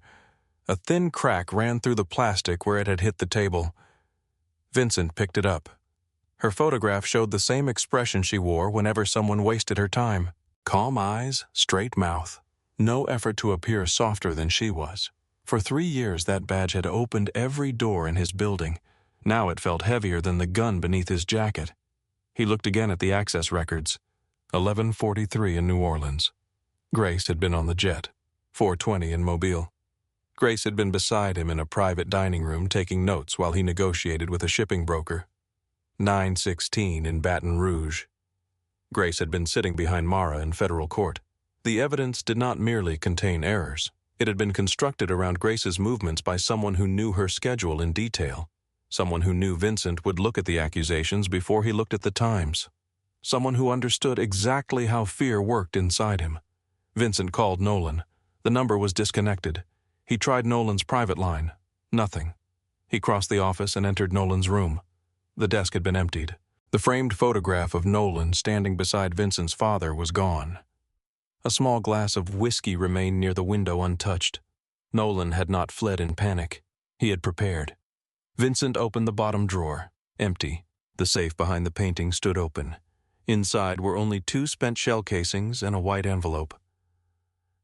A thin crack ran through the plastic where it had hit the table. Vincent picked it up. Her photograph showed the same expression she wore whenever someone wasted her time. Calm eyes, straight mouth. No effort to appear softer than she was. For 3 years that badge had opened every door in his building. Now it felt heavier than the gun beneath his jacket. He looked again at the access records. 11:43 in New Orleans. Grace had been on the jet. 4:20 in Mobile. Grace had been beside him in a private dining room taking notes while he negotiated with a shipping broker. 9:16 in Baton Rouge. Grace had been sitting behind Mara in federal court. The evidence did not merely contain errors. It had been constructed around Grace's movements by someone who knew her schedule in detail. Someone who knew Vincent would look at the accusations before he looked at the times. Someone who understood exactly how fear worked inside him. Vincent called Nolan. The number was disconnected. He tried Nolan's private line. Nothing. He crossed the office and entered Nolan's room. The desk had been emptied. The framed photograph of Nolan standing beside Vincent's father was gone. A small glass of whiskey remained near the window untouched. Nolan had not fled in panic. He had prepared. Vincent opened the bottom drawer. Empty. The safe behind the painting stood open. Inside were only 2 spent shell casings and a white envelope.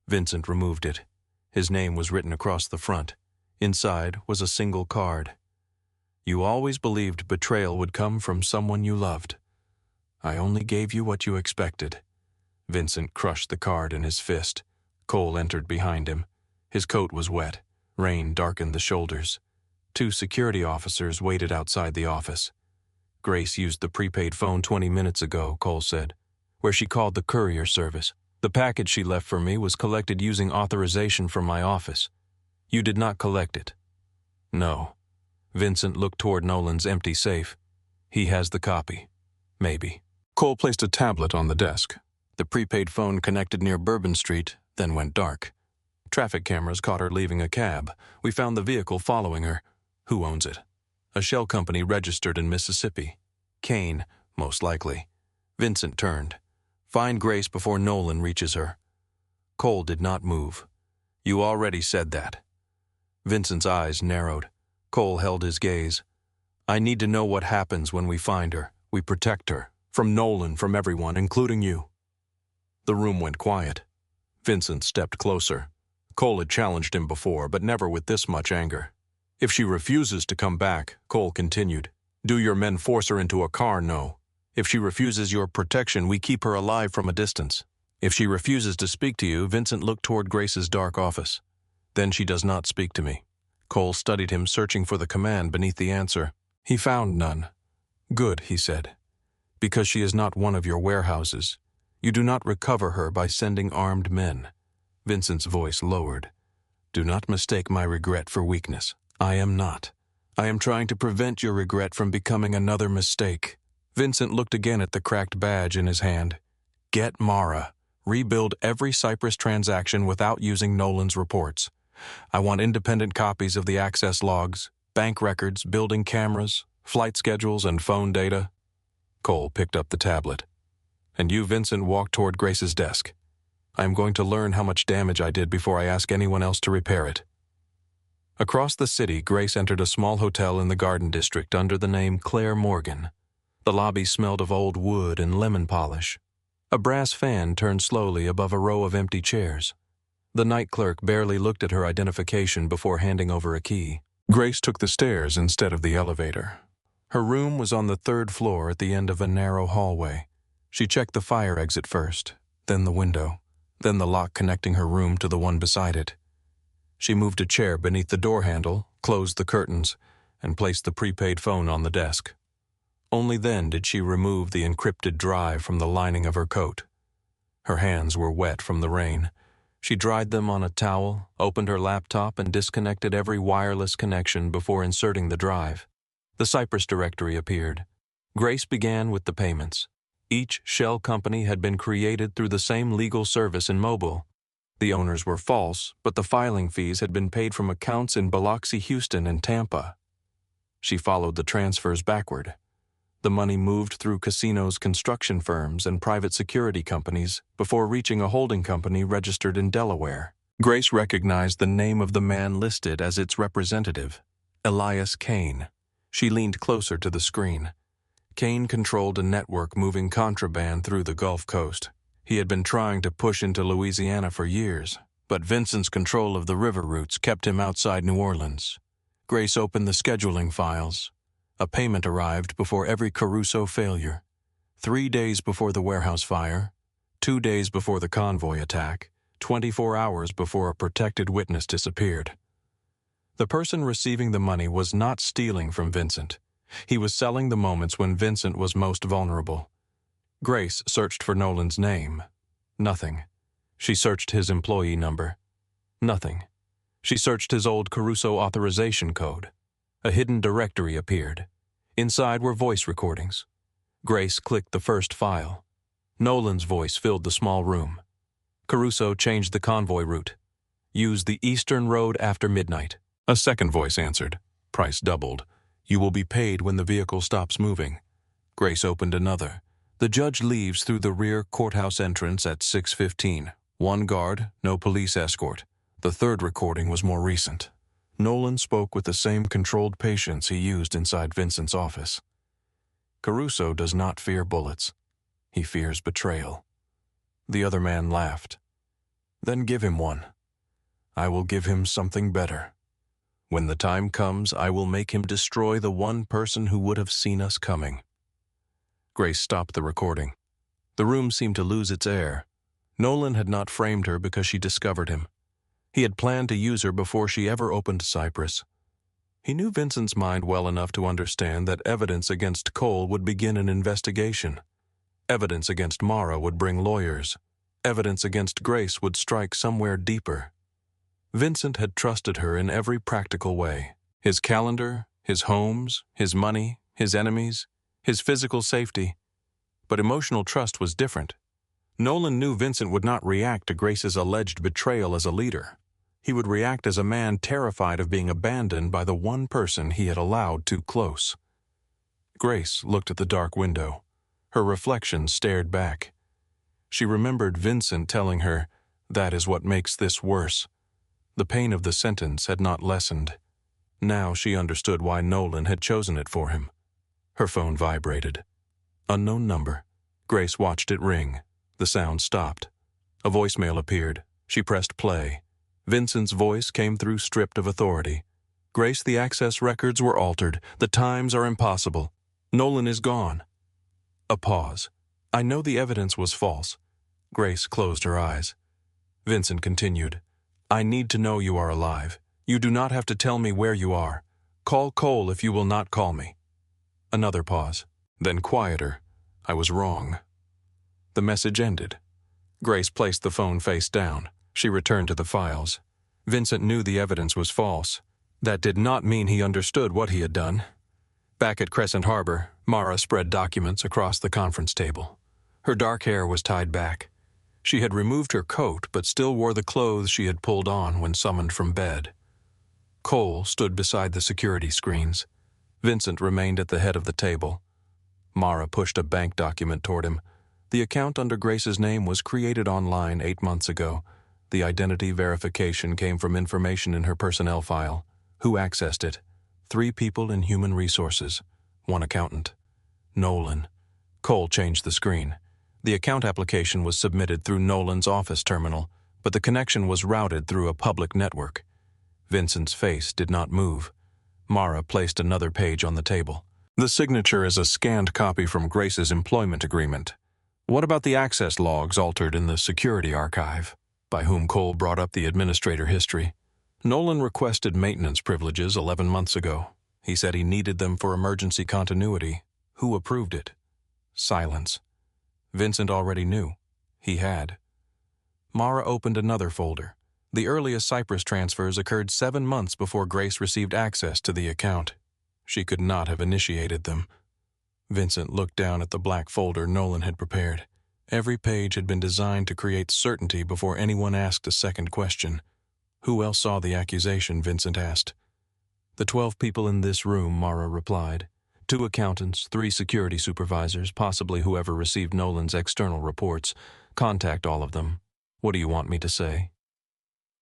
Vincent removed it. His name was written across the front. Inside was a single card. "You always believed betrayal would come from someone you loved. I only gave you what you expected." Vincent crushed the card in his fist. Cole entered behind him. His coat was wet. Rain darkened the shoulders. 2 security officers waited outside the office. "Grace used the prepaid phone 20 minutes ago," Cole said, "where she called the courier service. The package she left for me was collected using authorization from my office. You did not collect it." "No." Vincent looked toward Nolan's empty safe. "He has the copy. Maybe." Cole placed a tablet on the desk. The prepaid phone connected near Bourbon Street, then went dark. "Traffic cameras caught her leaving a cab. We found the vehicle following her. Who owns it?" "A shell company registered in Mississippi. Kane, most likely." Vincent turned. "Find Grace before Nolan reaches her." Cole did not move. "You already said that." Vincent's eyes narrowed. Cole held his gaze. "I need to know what happens when we find her. We protect her. From Nolan, from everyone, including you." The room went quiet. Vincent stepped closer. Cole had challenged him before, but never with this much anger. "If she refuses to come back," Cole continued, "do your men force her into a car? No. If she refuses your protection, we keep her alive from a distance. If she refuses to speak to you," Vincent looked toward Grace's dark office, "then she does not speak to me." Cole studied him, searching for the command beneath the answer. He found none. "Good," he said. "Because she is not one of your warehouses. You do not recover her by sending armed men." Vincent's voice lowered. "Do not mistake my regret for weakness. I am not. I am trying to prevent your regret from becoming another mistake." Vincent looked again at the cracked badge in his hand. "Get Mara. Rebuild every Cyprus transaction without using Nolan's reports. I want independent copies of the access logs, bank records, building cameras, flight schedules, and phone data." Cole picked up the tablet. "And you," Vincent walked toward Grace's desk. "I am going to learn how much damage I did before I ask anyone else to repair it." Across the city, Grace entered a small hotel in the Garden District under the name Claire Morgan. The lobby smelled of old wood and lemon polish. A brass fan turned slowly above a row of empty chairs. The night clerk barely looked at her identification before handing over a key. Grace took the stairs instead of the elevator. Her room was on the 3rd floor at the end of a narrow hallway. She checked the fire exit first, then the window, then the lock connecting her room to the one beside it. She moved a chair beneath the door handle, closed the curtains, and placed the prepaid phone on the desk. Only then did she remove the encrypted drive from the lining of her coat. Her hands were wet from the rain. She dried them on a towel, opened her laptop, and disconnected every wireless connection before inserting the drive. The Cyprus directory appeared. Grace began with the payments. Each shell company had been created through the same legal service in Mobile. The owners were false, but the filing fees had been paid from accounts in Biloxi, Houston, and Tampa. She followed the transfers backward. The money moved through casinos, construction firms, and private security companies before reaching a holding company registered in Delaware. Grace recognized the name of the man listed as its representative, Elias Kane. She leaned closer to the screen. Kane controlled a network moving contraband through the Gulf Coast. He had been trying to push into Louisiana for years, but Vincent's control of the river routes kept him outside New Orleans. Grace opened the scheduling files. A payment arrived before every Caruso failure. 3 days before the warehouse fire, 2 days before the convoy attack, 24 hours before a protected witness disappeared. The person receiving the money was not stealing from Vincent. He was selling the moments when Vincent was most vulnerable. Grace searched for Nolan's name. Nothing. She searched his employee number. Nothing. She searched his old Caruso authorization code. A hidden directory appeared. Inside were voice recordings. Grace clicked the first file. Nolan's voice filled the small room. Caruso changed the convoy route. Use the eastern road after midnight. A second voice answered. Price doubled. You will be paid when the vehicle stops moving. Grace opened another. The judge leaves through the rear courthouse entrance at 6:15. 1 guard, no police escort. The third recording was more recent. Nolan spoke with the same controlled patience he used inside Vincent's office. Caruso does not fear bullets. He fears betrayal. The other man laughed. Then give him one. I will give him something better. When the time comes, I will make him destroy the one person who would have seen us coming. Grace stopped the recording. The room seemed to lose its air. Nolan had not framed her because she discovered him. He had planned to use her before she ever opened Cyprus. He knew Vincent's mind well enough to understand that evidence against Cole would begin an investigation. Evidence against Mara would bring lawyers. Evidence against Grace would strike somewhere deeper. Vincent had trusted her in every practical way. His calendar, his homes, his money, his enemies, his physical safety. But emotional trust was different. Nolan knew Vincent would not react to Grace's alleged betrayal as a leader. He would react as a man terrified of being abandoned by the one person he had allowed too close. Grace looked at the dark window. Her reflection stared back. She remembered Vincent telling her, "That is what makes this worse." The pain of the sentence had not lessened. Now she understood why Nolan had chosen it for him. Her phone vibrated. Unknown number. Grace watched it ring. The sound stopped. A voicemail appeared. She pressed play. Vincent's voice came through stripped of authority. Grace, the access records were altered. The times are impossible. Nolan is gone. A pause. I know the evidence was false. Grace closed her eyes. Vincent continued. I need to know you are alive. You do not have to tell me where you are. Call Cole if you will not call me. Another pause. Then quieter. I was wrong. The message ended. Grace placed the phone face down. She returned to the files. Vincent knew the evidence was false. That did not mean he understood what he had done. Back at Crescent Harbor, Mara spread documents across the conference table. Her dark hair was tied back. She had removed her coat, but still wore the clothes she had pulled on when summoned from bed. Cole stood beside the security screens. Vincent remained at the head of the table. Mara pushed a bank document toward him. The account under Grace's name was created online 8 months ago. The identity verification came from information in her personnel file. Who accessed it? 3 people in human resources. 1 accountant. Nolan. Cole changed the screen. The account application was submitted through Nolan's office terminal, but the connection was routed through a public network. Vincent's face did not move. Mara placed another page on the table. The signature is a scanned copy from Grace's employment agreement. What about the access logs altered in the security archive? By whom Cole brought up the administrator history. Nolan requested maintenance privileges 11 months ago. He said he needed them for emergency continuity. Who approved it? Silence. Vincent already knew. He had. Mara opened another folder. The earliest Cyprus transfers occurred 7 months before Grace received access to the account. She could not have initiated them. Vincent looked down at the black folder Nolan had prepared. Every page had been designed to create certainty before anyone asked a second question. Who else saw the accusation, Vincent asked. The 12 people in this room, Mara replied. 2 accountants, 3 security supervisors, possibly whoever received Nolan's external reports. Contact all of them. What do you want me to say?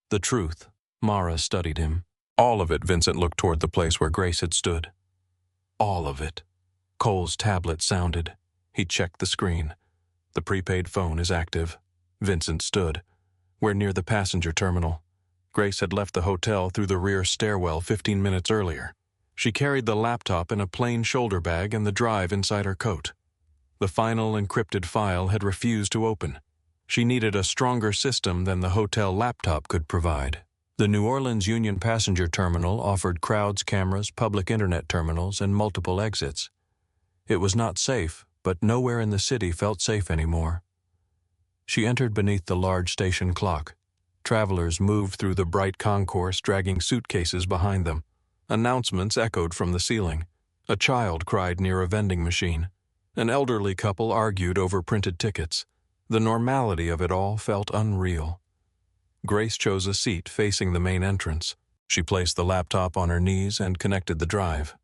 The truth. Mara studied him. All of it. Vincent looked toward the place where Grace had stood. All of it. Cole's tablet sounded. He checked the screen. The prepaid phone is active. Vincent stood. We're near the passenger terminal. Grace had left the hotel through the rear stairwell 15 minutes earlier. She carried the laptop in a plain shoulder bag and the drive inside her coat. The final encrypted file had refused to open. She needed a stronger system than the hotel laptop could provide. The New Orleans Union Passenger Terminal offered crowds cameras, public internet terminals, and multiple exits. It was not safe, but nowhere in the city felt safe anymore. She entered beneath the large station clock. Travelers moved through the bright concourse, dragging suitcases behind them. Announcements echoed from the ceiling. A child cried near a vending machine. An elderly couple argued over printed tickets. The normality of it all felt unreal. Grace chose a seat facing the main entrance. She placed the laptop on her knees and connected the drive.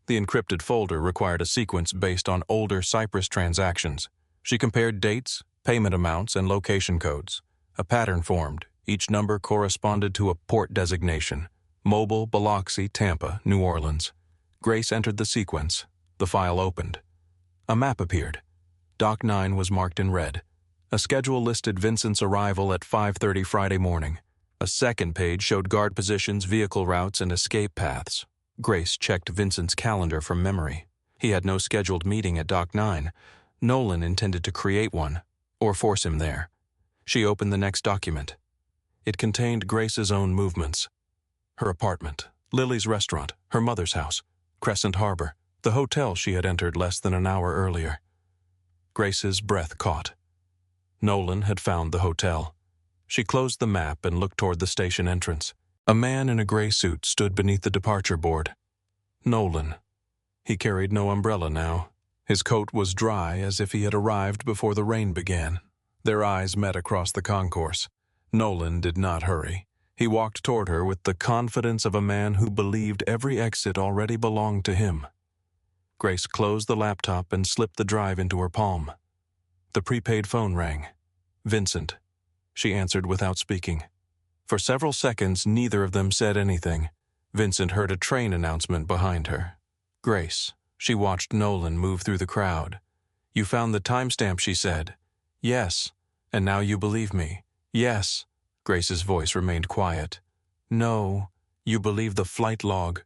The encrypted folder required a sequence based on older Cyprus transactions. She compared dates, payment amounts, and location codes. A pattern formed. Each number corresponded to a port designation. Mobile, Biloxi, Tampa, New Orleans. Grace entered the sequence. The file opened. A map appeared. Dock 9 was marked in red. A schedule listed Vincent's arrival at 5:30 Friday morning. A second page showed guard positions, vehicle routes, and escape paths. Grace checked Vincent's calendar from memory. He had no scheduled meeting at Dock 9. Nolan intended to create one, or force him there. She opened the next document. It contained Grace's own movements. Her apartment, Lily's restaurant, her mother's house, Crescent Harbor, the hotel she had entered less than an hour earlier. Grace's breath caught. Nolan had found the hotel. She closed the map and looked toward the station entrance. A man in a gray suit stood beneath the departure board. Nolan. He carried no umbrella now. His coat was dry as if he had arrived before the rain began. Their eyes met across the concourse. Nolan did not hurry. He walked toward her with the confidence of a man who believed every exit already belonged to him. Grace closed the laptop and slipped the drive into her palm. The prepaid phone rang. Vincent. She answered without speaking. For several seconds, neither of them said anything. Vincent heard a train announcement behind her. Grace. She watched Nolan move through the crowd. You found the timestamp, she said. Yes. And now you believe me. Yes. Grace's voice remained quiet. No. You believe the flight log.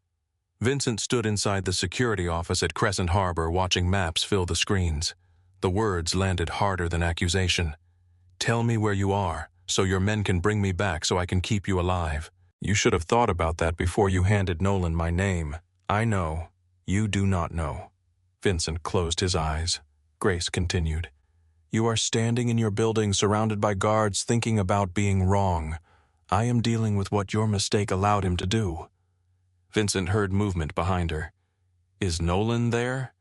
Vincent stood inside the security office at Crescent Harbor watching maps fill the screens. The words landed harder than accusation. Tell me where you are, so your men can bring me back so I can keep you alive. You should have thought about that before you handed Nolan my name. I know. You do not know. Vincent closed his eyes. Grace continued. You are standing in your building surrounded by guards thinking about being wrong. I am dealing with what your mistake allowed him to do. Vincent heard movement behind her. Is Nolan there?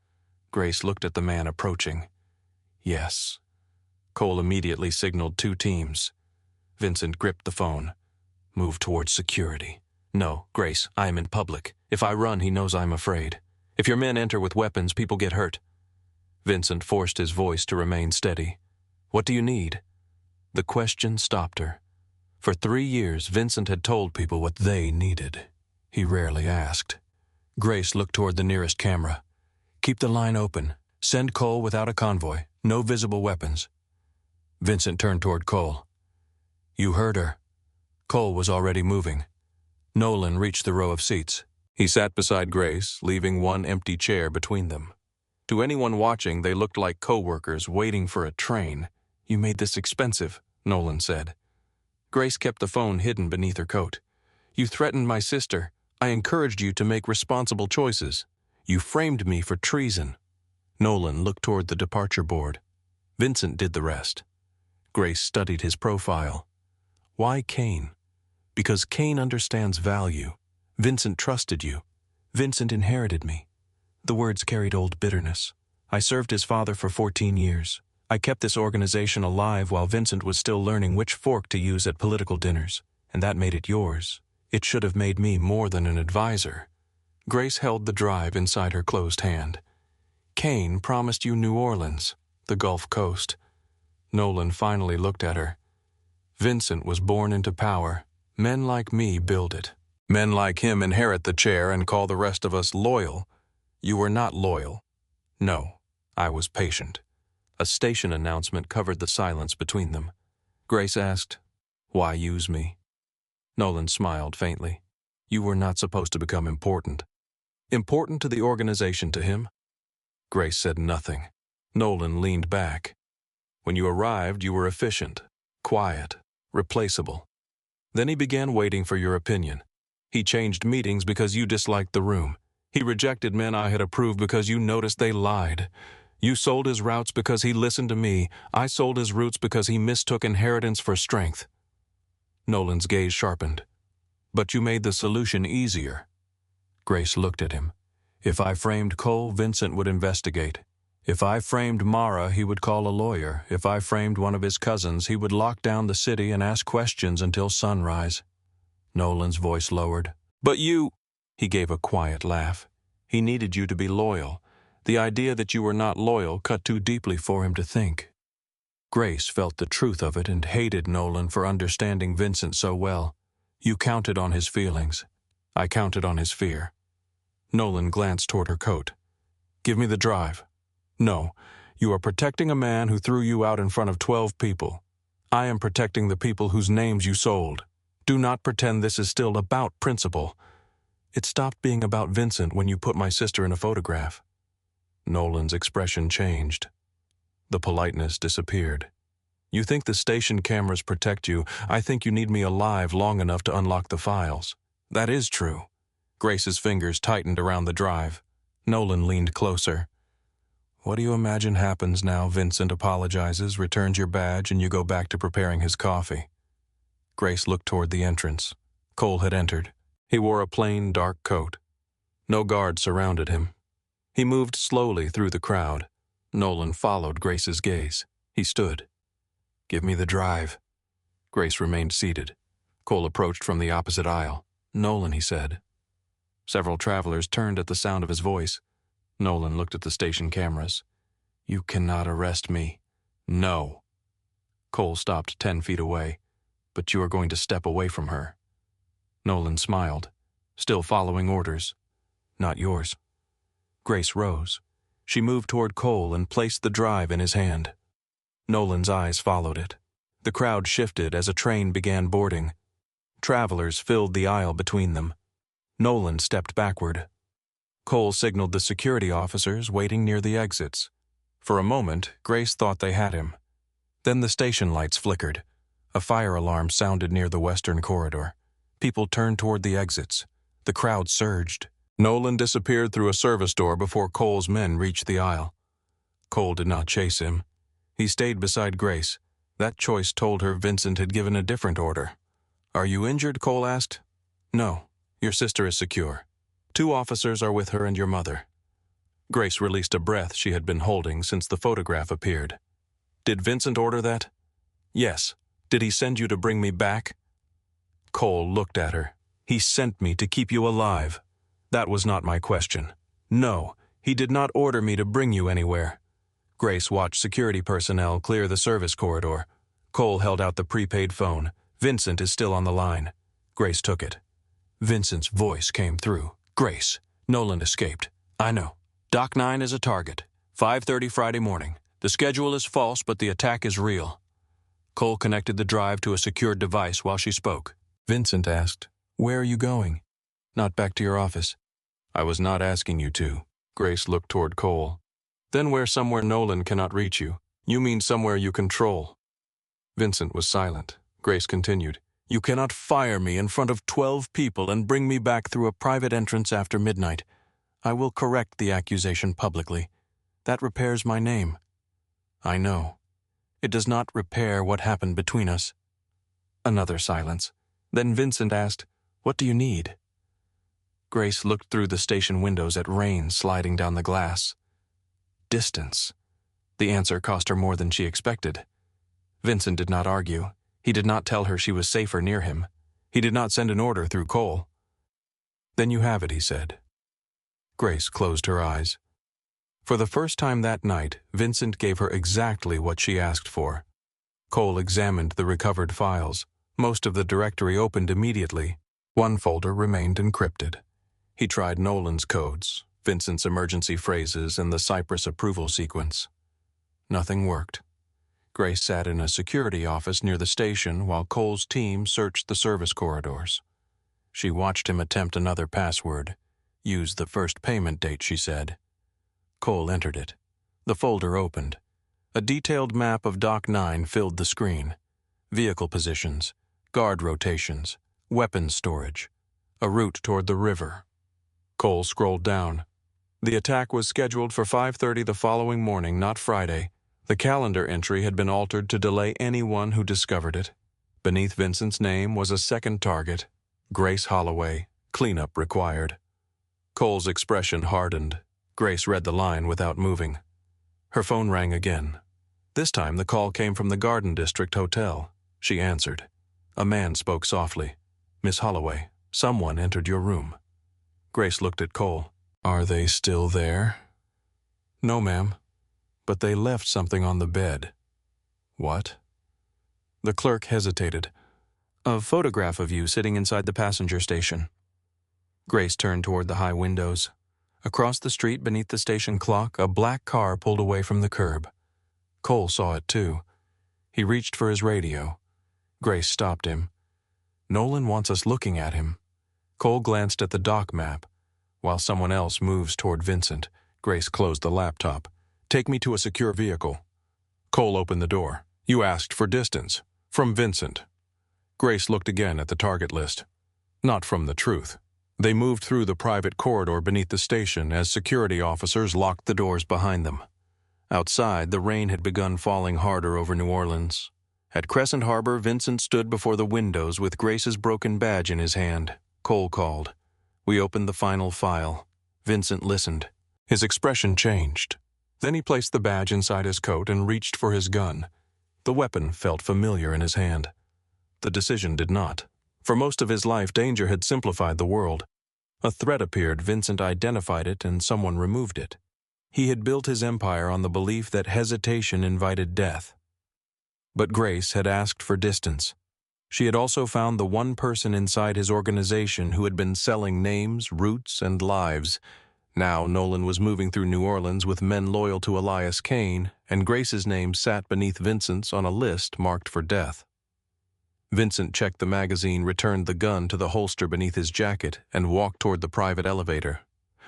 Grace looked at the man approaching. Yes. Cole immediately signaled 2 teams. Vincent gripped the phone. Move towards security. No, Grace, I am in public. If I run, he knows I'm afraid. If your men enter with weapons, people get hurt. Vincent forced his voice to remain steady. What do you need? The question stopped her. For 3 years, Vincent had told people what they needed. He rarely asked. Grace looked toward the nearest camera. Keep the line open. Send Cole without a convoy. No visible weapons. Vincent turned toward Cole. You heard her. Cole was already moving. Nolan reached the row of seats. He sat beside Grace, leaving one empty chair between them. To anyone watching, they looked like co-workers waiting for a train. You made this expensive, Nolan said. Grace kept the phone hidden beneath her coat. You threatened my sister. I encouraged you to make responsible choices. You framed me for treason. Nolan looked toward the departure board. Vincent did the rest. Grace studied his profile. Why Cain? Because Cain understands value. Vincent trusted you. Vincent inherited me. The words carried old bitterness. I served his father for 14 years. I kept this organization alive while Vincent was still learning which fork to use at political dinners, and that made it yours. It should have made me more than an advisor." Grace held the drive inside her closed hand. "Cain promised you New Orleans, the Gulf Coast." Nolan finally looked at her. "Vincent was born into power. Men like me build it. Men like him inherit the chair and call the rest of us loyal. You were not loyal." "No, I was patient." A station announcement covered the silence between them. Grace asked, "Why use me?" Nolan smiled faintly. "You were not supposed to become important." "Important to the organization to him?" Grace said nothing. Nolan leaned back. "When you arrived, you were efficient, quiet, replaceable. Then he began waiting for your opinion. He changed meetings because you disliked the room. He rejected men I had approved because you noticed they lied. You sold his routes because he listened to me. I sold his roots because he mistook inheritance for strength." Nolan's gaze sharpened. "But you made the solution easier." Grace looked at him. "If I framed Cole, Vincent would investigate. If I framed Mara, he would call a lawyer. If I framed one of his cousins, he would lock down the city and ask questions until sunrise." Nolan's voice lowered. "But you—" He gave a quiet laugh. "He needed you to be loyal. The idea that you were not loyal cut too deeply for him to think." Grace felt the truth of it and hated Nolan for understanding Vincent so well. "You counted on his feelings. I counted on his fear." Nolan glanced toward her coat. "Give me the drive." "No, you are protecting a man who threw you out in front of 12 people. I am protecting the people whose names you sold. Do not pretend this is still about principle. It stopped being about Vincent when you put my sister in a photograph." Nolan's expression changed. The politeness disappeared. "You think the station cameras protect you. I think you need me alive long enough to unlock the files. That is true." Grace's fingers tightened around the drive. Nolan leaned closer. "What do you imagine happens now Vincent apologizes, returns your badge, and you go back to preparing his coffee?" Grace looked toward the entrance. Cole had entered. He wore a plain, dark coat. No guards surrounded him. He moved slowly through the crowd. Nolan followed Grace's gaze. He stood. "Give me the drive." Grace remained seated. Cole approached from the opposite aisle. "Nolan," he said. Several travelers turned at the sound of his voice. Nolan looked at the station cameras. "You cannot arrest me." "No." Cole stopped 10 feet away. "But you are going to step away from her." Nolan smiled. "Still following orders." "Not yours." Grace rose. She moved toward Cole and placed the drive in his hand. Nolan's eyes followed it. The crowd shifted as a train began boarding. Travelers filled the aisle between them. Nolan stepped backward. Cole signaled the security officers waiting near the exits. For a moment, Grace thought they had him. Then the station lights flickered. A fire alarm sounded near the western corridor. People turned toward the exits. The crowd surged. Nolan disappeared through a service door before Cole's men reached the aisle. Cole did not chase him. He stayed beside Grace. That choice told her Vincent had given a different order. "Are you injured?" Cole asked. "No. Your sister is secure. 2 officers are with her and your mother." Grace released a breath she had been holding since the photograph appeared. "Did Vincent order that?" "Yes. Did he send you to bring me back?" Cole looked at her. "He sent me to keep you alive." "That was not my question." "No, he did not order me to bring you anywhere." Grace watched security personnel clear the service corridor. Cole held out the prepaid phone. "Vincent is still on the line." Grace took it. Vincent's voice came through. "Grace, Nolan escaped." "I know. Dock 9 is a target. 5:30 Friday morning. The schedule is false, but the attack is real." Cole connected the drive to a secured device while she spoke. Vincent asked, "Where are you going?" "Not back to your office." "I was not asking you to." Grace looked toward Cole. "Then where somewhere Nolan cannot reach you? You mean somewhere you control." Vincent was silent. Grace continued, "You cannot fire me in front of 12 people and bring me back through a private entrance after midnight. I will correct the accusation publicly. That repairs my name." "I know. It does not repair what happened between us." Another silence. Then Vincent asked, "What do you need?" Grace looked through the station windows at rain sliding down the glass. Distance. The answer cost her more than she expected. Vincent did not argue. He did not tell her she was safer near him. He did not send an order through Cole. "Then you have it," he said. Grace closed her eyes. For the first time that night, Vincent gave her exactly what she asked for. Cole examined the recovered files. Most of the directory opened immediately. One folder remained encrypted. He tried Nolan's codes, Vincent's emergency phrases, and the Cypress approval sequence. Nothing worked. Grace sat in a security office near the station while Cole's team searched the service corridors. She watched him attempt another password. "Use the first payment date," she said. Cole entered it. The folder opened. A detailed map of Dock 9 filled the screen. Vehicle positions, guard rotations, weapons storage, a route toward the river. Cole scrolled down. The attack was scheduled for 5:30 the following morning, not Friday. The calendar entry had been altered to delay anyone who discovered it. Beneath Vincent's name was a second target, Grace Holloway, cleanup required. Cole's expression hardened. Grace read the line without moving. Her phone rang again. This time the call came from the Garden District Hotel. She answered. A man spoke softly. "Miss Holloway, someone entered your room." Grace looked at Cole. "Are they still there?" "No, ma'am. But they left something on the bed." "What?" The clerk hesitated. "A photograph of you sitting inside the passenger station." Grace turned toward the high windows. Across the street beneath the station clock, a black car pulled away from the curb. Cole saw it too. He reached for his radio. Grace stopped him. "Nolan wants us looking at him." Cole glanced at the dock map. While someone else moves toward Vincent, Grace closed the laptop. "Take me to a secure vehicle." Cole opened the door. "You asked for distance. From Vincent." Grace looked again at the target list. Not from the truth. They moved through the private corridor beneath the station as security officers locked the doors behind them. Outside, the rain had begun falling harder over New Orleans. At Crescent Harbor, Vincent stood before the windows with Grace's broken badge in his hand. Cole called. We opened the final file. Vincent listened. His expression changed. Then he placed the badge inside his coat and reached for his gun. The weapon felt familiar in his hand. The decision did not. For most of his life, danger had simplified the world. A threat appeared, Vincent identified it, and someone removed it. He had built his empire on the belief that hesitation invited death. But Grace had asked for distance. She had also found the one person inside his organization who had been selling names, routes, and lives. Now Nolan was moving through New Orleans with men loyal to Elias Kane, and Grace's name sat beneath Vincent's on a list marked for death. Vincent checked the magazine, returned the gun to the holster beneath his jacket, and walked toward the private elevator.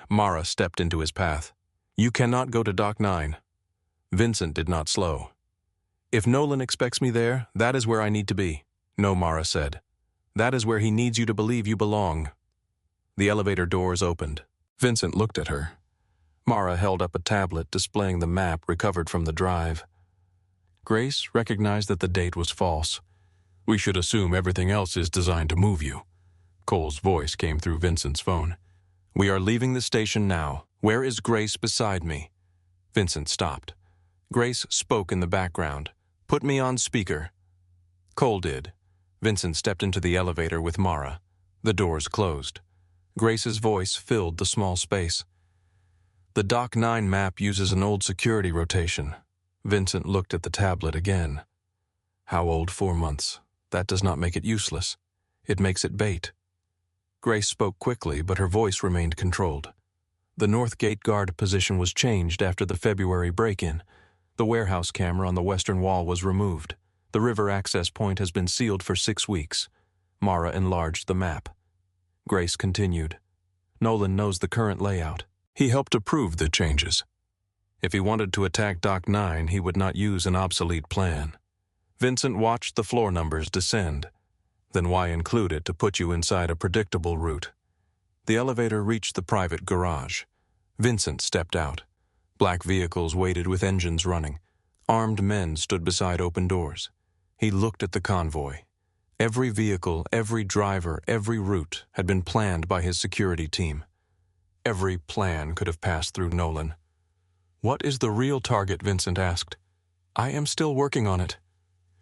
Mara stepped into his path. "You cannot go to Dock 9. Vincent did not slow. "If Nolan expects me there, that is where I need to be." "No," Mara said. "That is where he needs you to believe you belong." The elevator doors opened. Vincent looked at her. Mara held up a tablet displaying the map recovered from the drive. Grace recognized that the date was false. "We should assume everything else is designed to move you." Cole's voice came through Vincent's phone. "We are leaving the station now. Where is Grace beside me?" Vincent stopped. Grace spoke in the background. "Put me on speaker." Cole did. Vincent stepped into the elevator with Mara. The doors closed. Grace's voice filled the small space. "The Dock 9 map uses an old security rotation." Vincent looked at the tablet again. "How old? 4 months. That does not make it useless. It makes it bait." Grace spoke quickly, but her voice remained controlled. "The North Gate guard position was changed after the February break-in. The warehouse camera on the western wall was removed. The river access point has been sealed for 6 weeks. Mara enlarged the map. Grace continued. "Nolan knows the current layout. He helped approve the changes. If he wanted to attack Dock 9, he would not use an obsolete plan." Vincent watched the floor numbers descend. "Then why include it to put you inside a predictable route?" The elevator reached the private garage. Vincent stepped out. Black vehicles waited with engines running. Armed men stood beside open doors. He looked at the convoy. Every vehicle, every driver, every route had been planned by his security team. Every plan could have passed through Nolan. "What is the real target?" Vincent asked. "I am still working on it."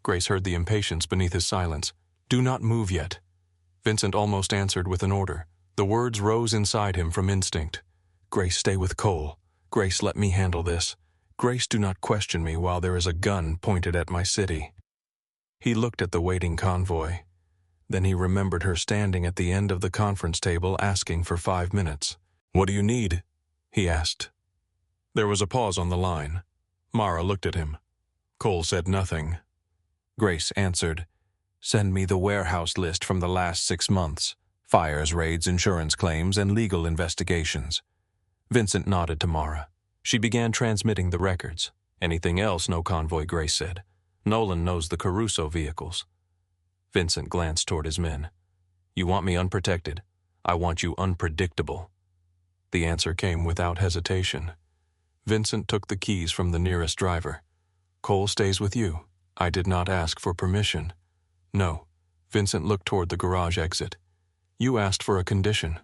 Grace heard the impatience beneath his silence. "Do not move yet." Vincent almost answered with an order. The words rose inside him from instinct. "Grace, stay with Cole. Grace, let me handle this. Grace, do not question me while there is a gun pointed at my city." He looked at the waiting convoy. Then he remembered her standing at the end of the conference table asking for 5 minutes. "What do you need?" he asked. There was a pause on the line. Mara looked at him. Cole said nothing. Grace answered, "Send me the warehouse list from the last 6 months. Fires, raids, insurance claims, and legal investigations." Vincent nodded to Mara. She began transmitting the records. "Anything else, no convoy," Grace said. "Nolan knows the Caruso vehicles." Vincent glanced toward his men. "You want me unprotected? I want you unpredictable." The answer came without hesitation. Vincent took the keys from the nearest driver. "Cole stays with you. I did not ask for permission." "No." Vincent looked toward the garage exit. "You asked for a condition.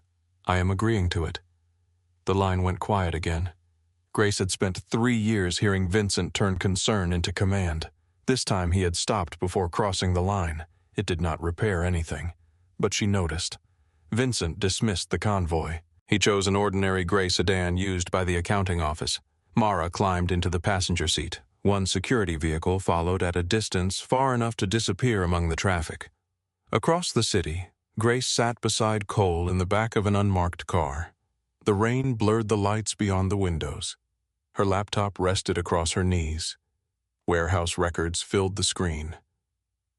I am agreeing to it." The line went quiet again. Grace had spent 3 years hearing Vincent turn concern into command. This time he had stopped before crossing the line. It did not repair anything. But she noticed. Vincent dismissed the convoy. He chose an ordinary gray sedan used by the accounting office. Mara climbed into the passenger seat. One security vehicle followed at a distance far enough to disappear among the traffic. Across the city, Grace sat beside Cole in the back of an unmarked car. The rain blurred the lights beyond the windows. Her laptop rested across her knees. Warehouse records filled the screen.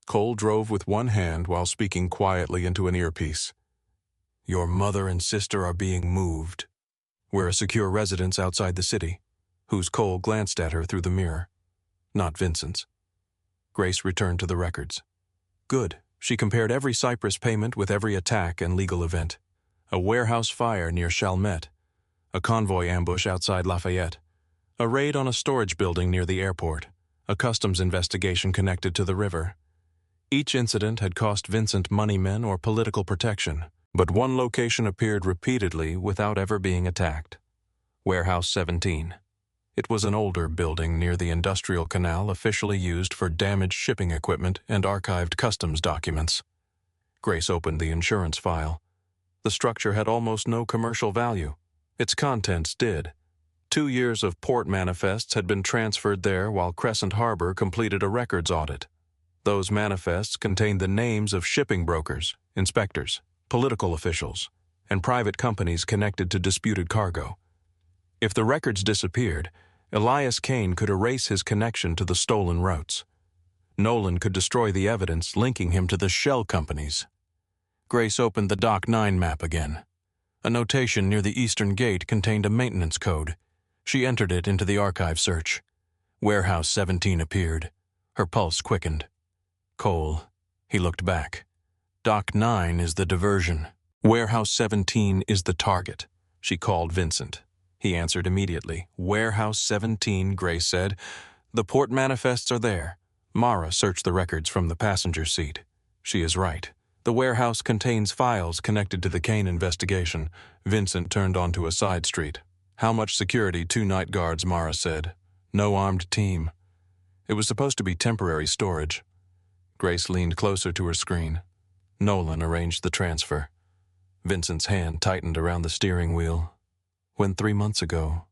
Cole drove with one hand while speaking quietly into an earpiece. "Your mother and sister are being moved. We're a secure residence outside the city." Whose Cole glanced at her through the mirror. Not Vincent's. Grace returned to the records. Good. She compared every Cyprus payment with every attack and legal event. A warehouse fire near Chalmette. A convoy ambush outside Lafayette. A raid on a storage building near the airport. A customs investigation connected to the river. Each incident had cost Vincent money men or political protection, but one location appeared repeatedly without ever being attacked. Warehouse 17. It was an older building near the industrial canal officially used for damaged shipping equipment and archived customs documents. Grace opened the insurance file. The structure had almost no commercial value. Its contents did. 2 years of port manifests had been transferred there while Crescent Harbor completed a records audit. Those manifests contained the names of shipping brokers, inspectors, political officials, and private companies connected to disputed cargo. If the records disappeared, Elias Kane could erase his connection to the stolen routes. Nolan could destroy the evidence linking him to the shell companies. Grace opened the Dock 9 map again. A notation near the eastern gate contained a maintenance code. She entered it into the archive search. Warehouse 17 appeared. Her pulse quickened. Cole. He looked back. Dock 9 is the diversion. Warehouse 17 is the target. She called Vincent. He answered immediately. "Warehouse 17, Grace said. The port manifests are there." Mara searched the records from the passenger seat. She is right. The warehouse contains files connected to the Kane investigation. Vincent turned onto a side street. "How much security? 2 night guards," Mara said. "No armed team." It was supposed to be temporary storage. Grace leaned closer to her screen. Nolan arranged the transfer. Vincent's hand tightened around the steering wheel. "When 3 months ago,"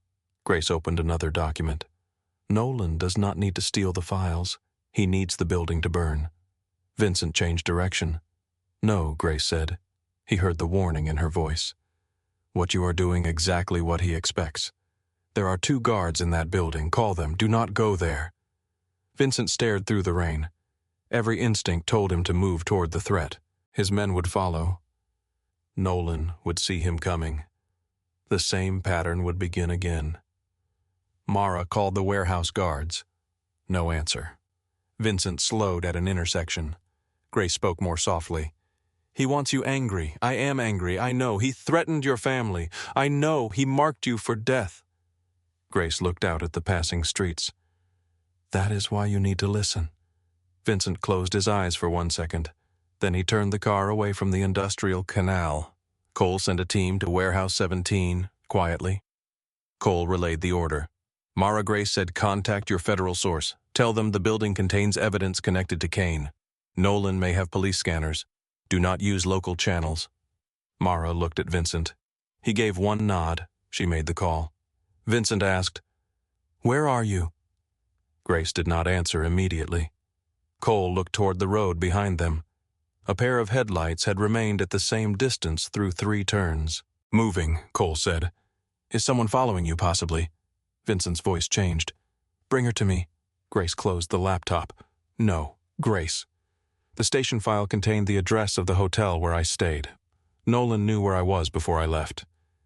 Grace opened another document. "Nolan does not need to steal the files. He needs the building to burn." Vincent changed direction. "No," Grace said. He heard the warning in her voice. "What you are doing exactly what he expects. There are 2 guards in that building. Call them. Do not go there." Vincent stared through the rain. Every instinct told him to move toward the threat. His men would follow. Nolan would see him coming. The same pattern would begin again. Mara called the warehouse guards. No answer. Vincent slowed at an intersection. Grace spoke more softly. "He wants you angry. I am angry. I know. He threatened your family. I know. He marked you for death." Grace looked out at the passing streets. "That is why you need to listen." Vincent closed his eyes for 1 second. Then he turned the car away from the industrial canal. Cole sent a team to Warehouse 17, quietly. Cole relayed the order. Mara Grace said contact your federal source. Tell them the building contains evidence connected to Kane. Nolan may have police scanners. Do not use local channels. Mara looked at Vincent. He gave one nod. She made the call. Vincent asked, "Where are you?" Grace did not answer immediately. Cole looked toward the road behind them. A pair of headlights had remained at the same distance through 3 turns. "Moving," Cole said. "Is someone following you, possibly?" Vincent's voice changed. "Bring her to me." Grace closed the laptop. "No, Grace." The station file contained the address of the hotel where I stayed. Nolan knew where I was before I left.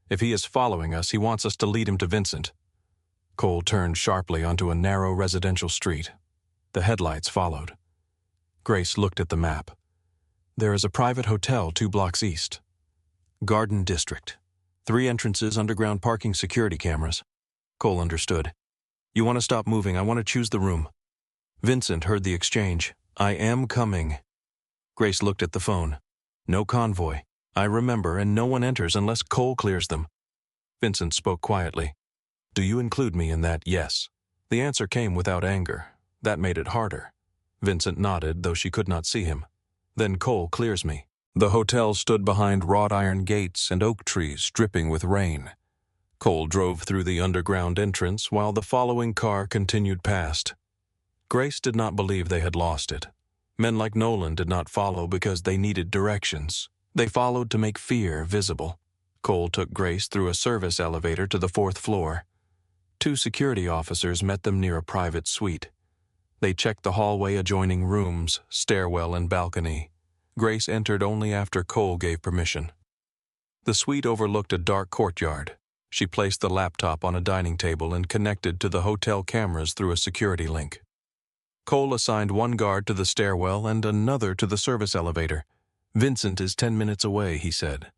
If he is following us, he wants us to lead him to Vincent. Cole turned sharply onto a narrow residential street. The headlights followed. Grace looked at the map. There is a private hotel 2 blocks east. Garden District. 3 entrances, underground parking, security cameras. Cole understood. "You want to stop moving. I want to choose the room." Vincent heard the exchange. "I am coming." Grace looked at the phone. "No convoy. I remember, and no one enters unless Cole clears them." Vincent spoke quietly. "Do you include me in that yes?" The answer came without anger. That made it harder. Vincent nodded, though she could not see him. "Then Cole clears me." The hotel stood behind wrought iron gates and oak trees dripping with rain. Cole drove through the underground entrance while the following car continued past. Grace did not believe they had lost it. Men like Nolan did not follow because they needed directions. They followed to make fear visible. Cole took Grace through a service elevator to the 4th floor. 2 security officers met them near a private suite. They checked the hallway adjoining rooms, stairwell, and balcony. Grace entered only after Cole gave permission. The suite overlooked a dark courtyard. She placed the laptop on a dining table and connected to the hotel cameras through a security link. Cole assigned 1 guard to the stairwell and another to the service elevator. "Vincent is 10 minutes away," he said.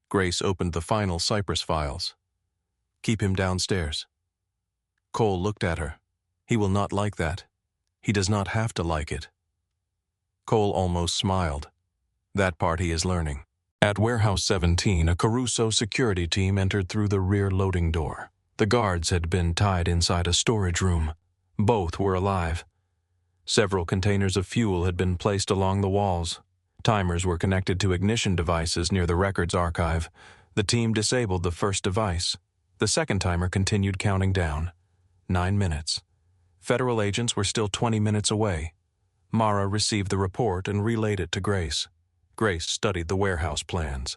Grace opened the final Cypress files. "Keep him downstairs." Cole looked at her. "He will not like that. He does not have to like it." Cole almost smiled. That part he is learning. At Warehouse 17, a Caruso security team entered through the rear loading door. The guards had been tied inside a storage room. Both were alive. Several containers of fuel had been placed along the walls. Timers were connected to ignition devices near the records archive. The team disabled the first device. The second timer continued counting down. 9 minutes. Federal agents were still 20 minutes away. Mara received the report and relayed it to Grace. Grace studied the warehouse plans.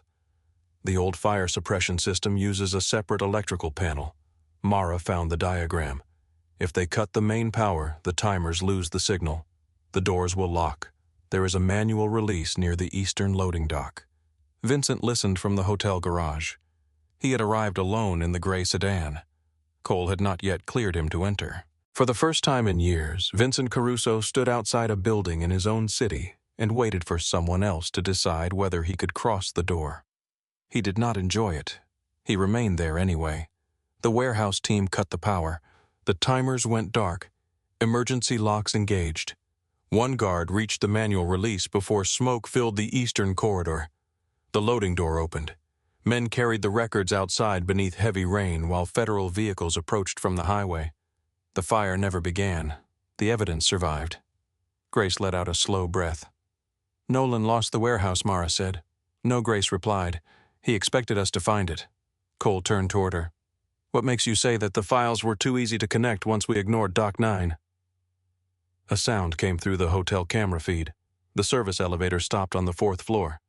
The old fire suppression system uses a separate electrical panel. Mara found the diagram. If they cut the main power, the timers lose the signal. The doors will lock. There is a manual release near the eastern loading dock. Vincent listened from the hotel garage. He had arrived alone in the gray sedan. Cole had not yet cleared him to enter. For the first time in years, Vincent Caruso stood outside a building in his own city and waited for someone else to decide whether he could cross the door. He did not enjoy it. He remained there anyway. The warehouse team cut the power. The timers went dark. Emergency locks engaged. 1 guard reached the manual release before smoke filled the eastern corridor. The loading door opened. Men carried the records outside beneath heavy rain while federal vehicles approached from the highway. The fire never began. The evidence survived. Grace let out a slow breath. "Nolan lost the warehouse," Mara said. "No," Grace replied. "He expected us to find it." Cole turned toward her. "What makes you say that the files were too easy to connect once we ignored Dock 9? A sound came through the hotel camera feed. The service elevator stopped on the 4th floor.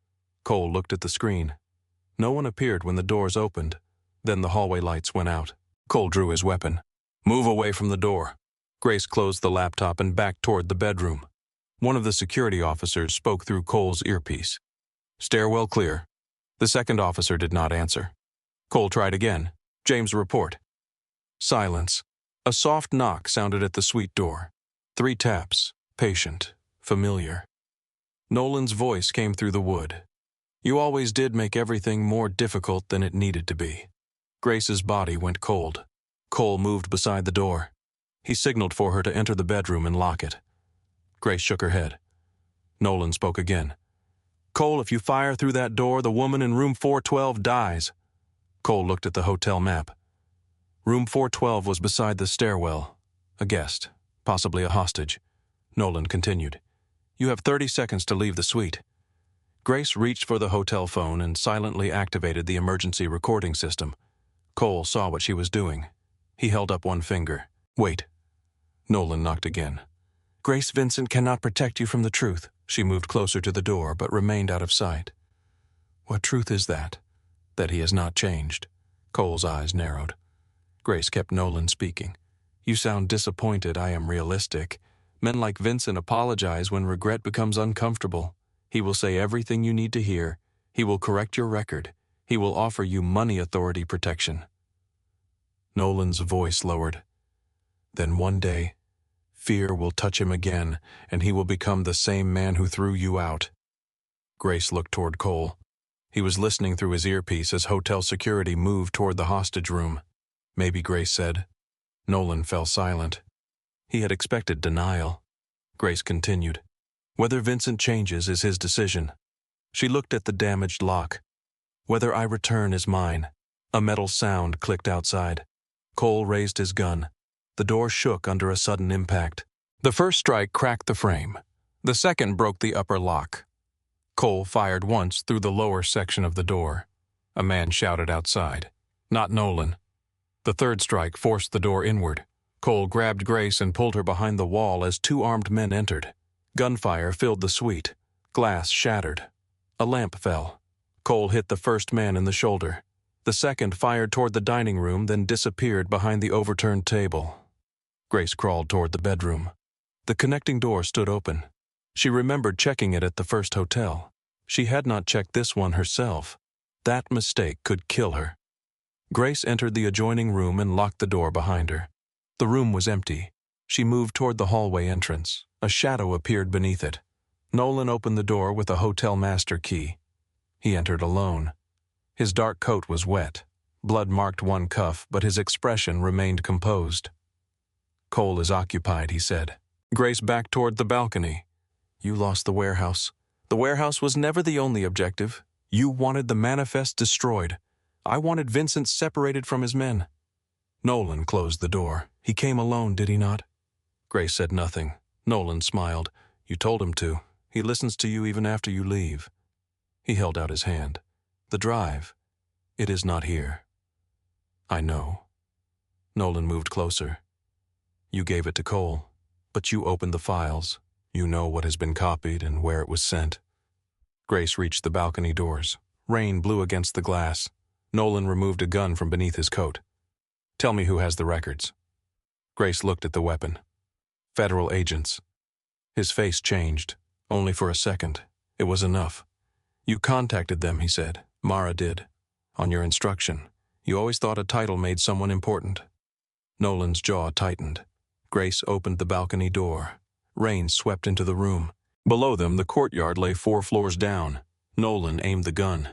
Cole looked at the screen. No one appeared when the doors opened. Then the hallway lights went out. Cole drew his weapon. "Move away from the door." Grace closed the laptop and backed toward the bedroom. One of the security officers spoke through Cole's earpiece. "Stairwell clear." The second officer did not answer. Cole tried again. "James, report." Silence. A soft knock sounded at the suite door. 3 taps. Patient. Familiar. Nolan's voice came through the wood. "You always did make everything more difficult than it needed to be." Grace's body went cold. Cole moved beside the door. He signaled for her to enter the bedroom and lock it. Grace shook her head. Nolan spoke again. "Cole, if you fire through that door, the woman in room 412 dies." Cole looked at the hotel map. Room 412 was beside the stairwell. A guest, possibly a hostage. Nolan continued. You have 30 seconds to leave the suite. Grace reached for the hotel phone and silently activated the emergency recording system. Cole saw what she was doing. He held up one finger. Wait. Nolan knocked again. Grace, Vincent cannot protect you from the truth. She moved closer to the door, but remained out of sight. What truth is that? That he has not changed. Cole's eyes narrowed. Grace kept Nolan speaking. You sound disappointed. I am realistic. Men like Vincent apologize when regret becomes uncomfortable. He will say everything you need to hear. He will correct your record. He will offer you money authority protection. Nolan's voice lowered. Then one day, fear will touch him again, and he will become the same man who threw you out. Grace looked toward Cole. He was listening through his earpiece as hotel security moved toward the hostage room. Maybe, Grace said. Nolan fell silent. He had expected denial. Grace continued. Whether Vincent changes is his decision. She looked at the damaged lock. Whether I return is mine. A metal sound clicked outside. Cole raised his gun. The door shook under a sudden impact. The first strike cracked the frame. The second broke the upper lock. Cole fired once through the lower section of the door. A man shouted outside. Not Nolan. The third strike forced the door inward. Cole grabbed Grace and pulled her behind the wall as two armed men entered. Gunfire filled the suite. Glass shattered. A lamp fell. Cole hit the first man in the shoulder. The second fired toward the dining room, then disappeared behind the overturned table. Grace crawled toward the bedroom. The connecting door stood open. She remembered checking it at the first hotel. She had not checked this one herself. That mistake could kill her. Grace entered the adjoining room and locked the door behind her. The room was empty. She moved toward the hallway entrance. A shadow appeared beneath it. Nolan opened the door with a hotel master key. He entered alone. His dark coat was wet. Blood marked one cuff, but his expression remained composed. Cole is occupied, he said. Grace backed toward the balcony. You lost the warehouse. The warehouse was never the only objective. You wanted the manifest destroyed. I wanted Vincent separated from his men. Nolan closed the door. He came alone, did he not? Grace said nothing. Nolan smiled. You told him to. He listens to you even after you leave. He held out his hand. The drive. It is not here. I know. Nolan moved closer. You gave it to Cole, but you opened the files. You know what has been copied and where it was sent. Grace reached the balcony doors. Rain blew against the glass. Nolan removed a gun from beneath his coat. Tell me who has the records. Grace looked at the weapon. Federal agents. His face changed, only for a second. It was enough. You contacted them, he said. Mara did. On your instruction. You always thought a title made someone important. Nolan's jaw tightened. Grace opened the balcony door. Rain swept into the room. Below them, the courtyard lay 4 floors down. Nolan aimed the gun.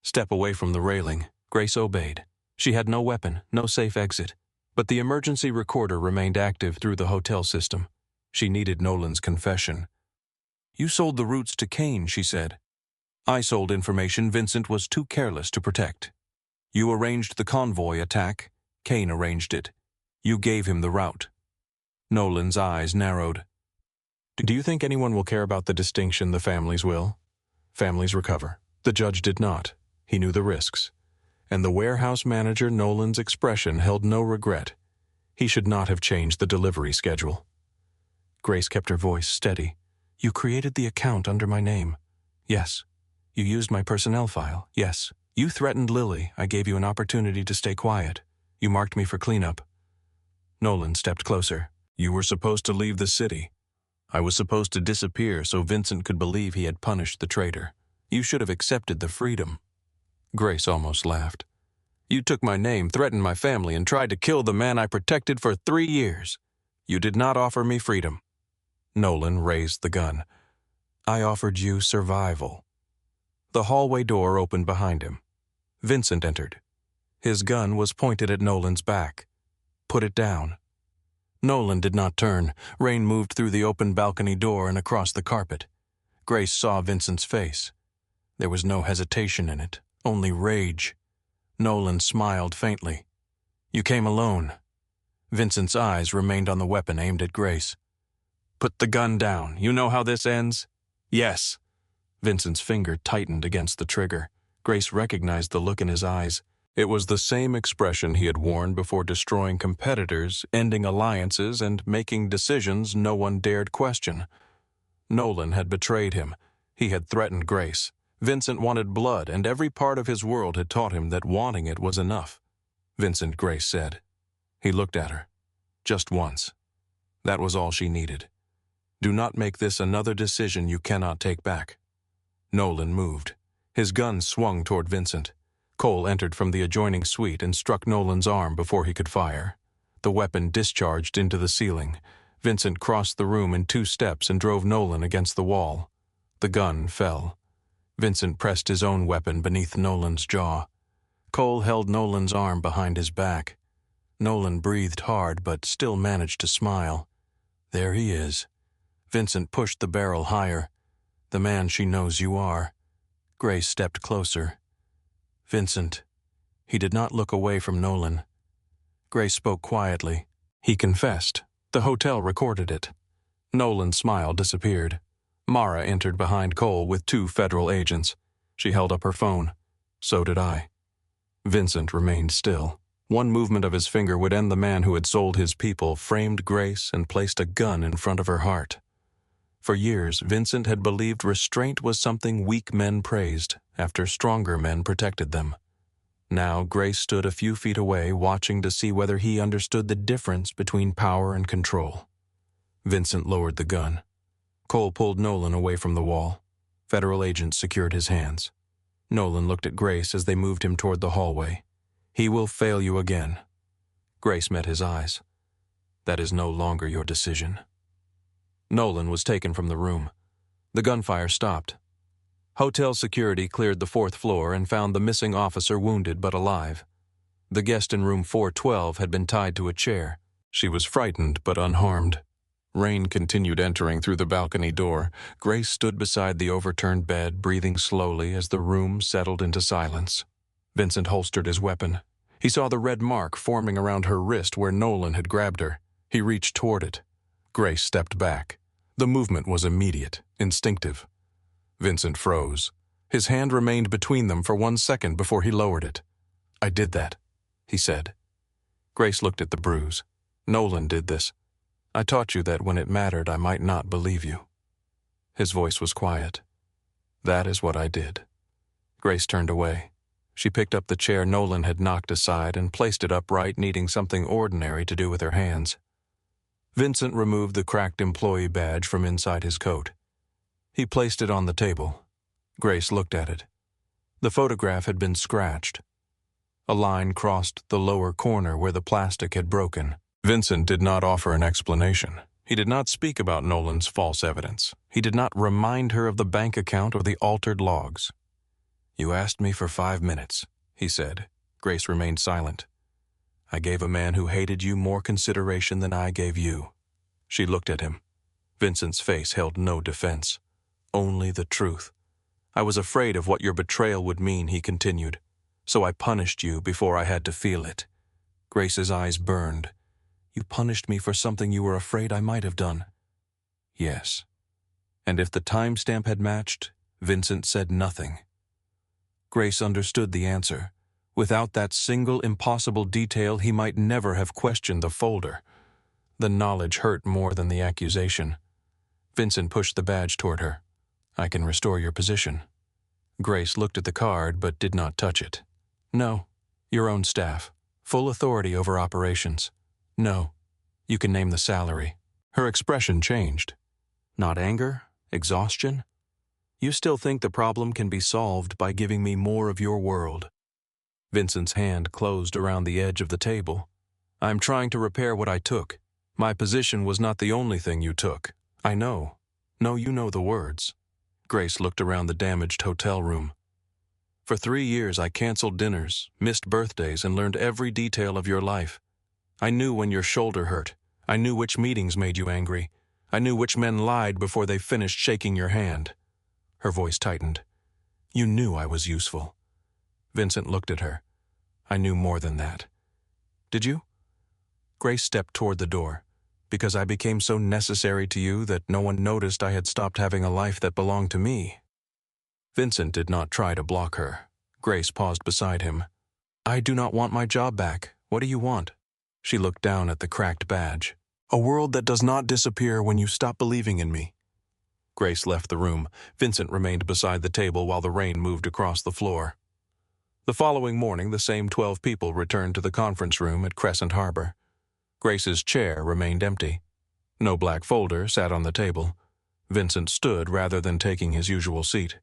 Step away from the railing. Grace obeyed. She had no weapon, no safe exit. But the emergency recorder remained active through the hotel system. She needed Nolan's confession. You sold the routes to Kane, she said. I sold information Vincent was too careless to protect. You arranged the convoy attack. Kane arranged it. You gave him the route. Nolan's eyes narrowed. Do you think anyone will care about the distinction? The families will. Families recover. The judge did not. He knew the risks. And the warehouse manager, Nolan's expression held no regret. He should not have changed the delivery schedule. Grace kept her voice steady. You created the account under my name. Yes. You used my personnel file. Yes. You threatened Lily. I gave you an opportunity to stay quiet. You marked me for cleanup. Nolan stepped closer. You were supposed to leave the city. I was supposed to disappear so Vincent could believe he had punished the traitor. You should have accepted the freedom. Grace almost laughed. You took my name, threatened my family, and tried to kill the man I protected for 3 years. You did not offer me freedom. Nolan raised the gun. I offered you survival. The hallway door opened behind him. Vincent entered. His gun was pointed at Nolan's back. Put it down. Nolan did not turn. Rain moved through the open balcony door and across the carpet. Grace saw Vincent's face. There was no hesitation in it, only rage. Nolan smiled faintly. You came alone. Vincent's eyes remained on the weapon aimed at Grace. Put the gun down. You know how this ends? Yes. Vincent's finger tightened against the trigger. Grace recognized the look in his eyes. It was the same expression he had worn before destroying competitors, ending alliances, and making decisions no one dared question. Nolan had betrayed him. He had threatened Grace. Vincent wanted blood, and every part of his world had taught him that wanting it was enough. Vincent, Grace said. He looked at her. Just once. That was all she needed. Do not make this another decision you cannot take back. Nolan moved. His gun swung toward Vincent. Cole entered from the adjoining suite and struck Nolan's arm before he could fire. The weapon discharged into the ceiling. Vincent crossed the room in 2 steps and drove Nolan against the wall. The gun fell. Vincent pressed his own weapon beneath Nolan's jaw. Cole held Nolan's arm behind his back. Nolan breathed hard but still managed to smile. There he is. Vincent pushed the barrel higher. The man she knows you are. Grace stepped closer. Vincent. He did not look away from Nolan. Grace spoke quietly. He confessed. The hotel recorded it. Nolan's smile disappeared. Mara entered behind Cole with 2 federal agents. She held up her phone. So did I. Vincent remained still. One movement of his finger would end the man who had sold his people, framed Grace, and placed a gun in front of her heart. For years, Vincent had believed restraint was something weak men praised, after stronger men protected them. Now, Grace stood a few feet away, watching to see whether he understood the difference between power and control. Vincent lowered the gun. Cole pulled Nolan away from the wall. Federal agents secured his hands. Nolan looked at Grace as they moved him toward the hallway. He will fail you again. Grace met his eyes. That is no longer your decision. Nolan was taken from the room. The gunfire stopped. Hotel security cleared the 4th floor and found the missing officer wounded but alive. The guest in room 412 had been tied to a chair. She was frightened but unharmed. Rain continued entering through the balcony door. Grace stood beside the overturned bed, breathing slowly as the room settled into silence. Vincent holstered his weapon. He saw the red mark forming around her wrist where Nolan had grabbed her. He reached toward it. Grace stepped back. The movement was immediate, instinctive. Vincent froze. His hand remained between them for 1 second before he lowered it. I did that, he said. Grace looked at the bruise. Nolan did this. I taught you that when it mattered, I might not believe you. His voice was quiet. That is what I did. Grace turned away. She picked up the chair Nolan had knocked aside and placed it upright, needing something ordinary to do with her hands. Vincent removed the cracked employee badge from inside his coat. He placed it on the table. Grace looked at it. The photograph had been scratched. A line crossed the lower corner where the plastic had broken. Vincent did not offer an explanation. He did not speak about Nolan's false evidence. He did not remind her of the bank account or the altered logs. You asked me for 5 minutes, he said. Grace remained silent. I gave a man who hated you more consideration than I gave you. She looked at him. Vincent's face held no defense. Only the truth. I was afraid of what your betrayal would mean, he continued. So I punished you before I had to feel it. Grace's eyes burned. You punished me for something you were afraid I might have done. Yes. And if the timestamp had matched, Vincent said nothing. Grace understood the answer. Without that single impossible detail, he might never have questioned the folder. The knowledge hurt more than the accusation. Vincent pushed the badge toward her. I can restore your position. Grace looked at the card but did not touch it. No, your own staff. Full authority over operations. No, you can name the salary. Her expression changed. Not anger? Exhaustion? You still think the problem can be solved by giving me more of your world. Vincent's hand closed around the edge of the table. I'm trying to repair what I took. My position was not the only thing you took. I know. No, you know the words. Grace looked around the damaged hotel room. For 3 years I canceled dinners, missed birthdays, and learned every detail of your life. I knew when your shoulder hurt. I knew which meetings made you angry. I knew which men lied before they finished shaking your hand. Her voice tightened. You knew I was useful. Vincent looked at her. I knew more than that. did you?" Grace stepped toward the door. "Because I became so necessary to you that no one noticed I had stopped having a life that belonged to me." Vincent did not try to block her. Grace paused beside him. "I do not want my job back. What do you want?" She looked down at the cracked badge. "A world that does not disappear when you stop believing in me." Grace left the room. Vincent remained beside the table while the rain moved across the floor. The following morning, the same 12 people returned to the conference room at Crescent Harbor. Grace's chair remained empty. No black folder sat on the table. Vincent stood rather than taking his usual seat.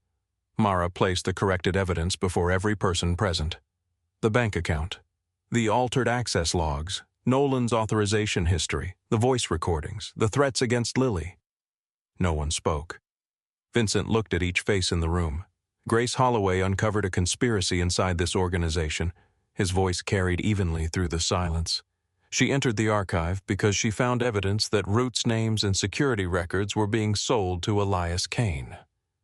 Mara placed the corrected evidence before every person present. The bank account, the altered access logs, Nolan's authorization history, the voice recordings, the threats against Lily. No one spoke. Vincent looked at each face in the room. Grace Holloway uncovered a conspiracy inside this organization. His voice carried evenly through the silence. She entered the archive because she found evidence that Root's names and security records were being sold to Elias Kane.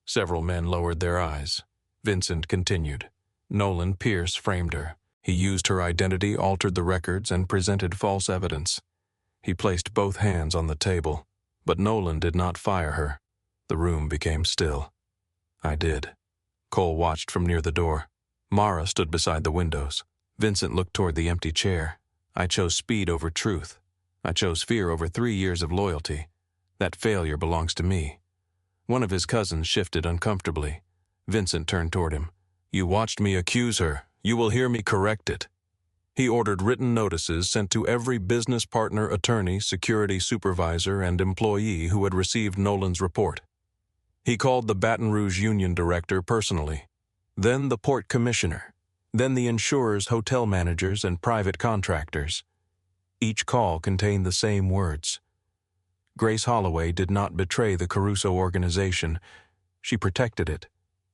Several men lowered their eyes. Vincent continued. Nolan Pierce framed her. He used her identity, altered the records, and presented false evidence. He placed both hands on the table, but Nolan did not fire her. The room became still. "I did." Cole watched from near the door. Mara stood beside the windows. Vincent looked toward the empty chair. "I chose speed over truth. I chose fear over 3 years of loyalty. That failure belongs to me." One of his cousins shifted uncomfortably. Vincent turned toward him. "You watched me accuse her. You will hear me correct it." He ordered written notices sent to every business partner, attorney, security supervisor, and employee who had received Nolan's report. He called the Baton Rouge Union director personally, then the port commissioner, then the insurers, hotel managers, and private contractors. Each call contained the same words. Grace Holloway did not betray the Caruso organization. She protected it.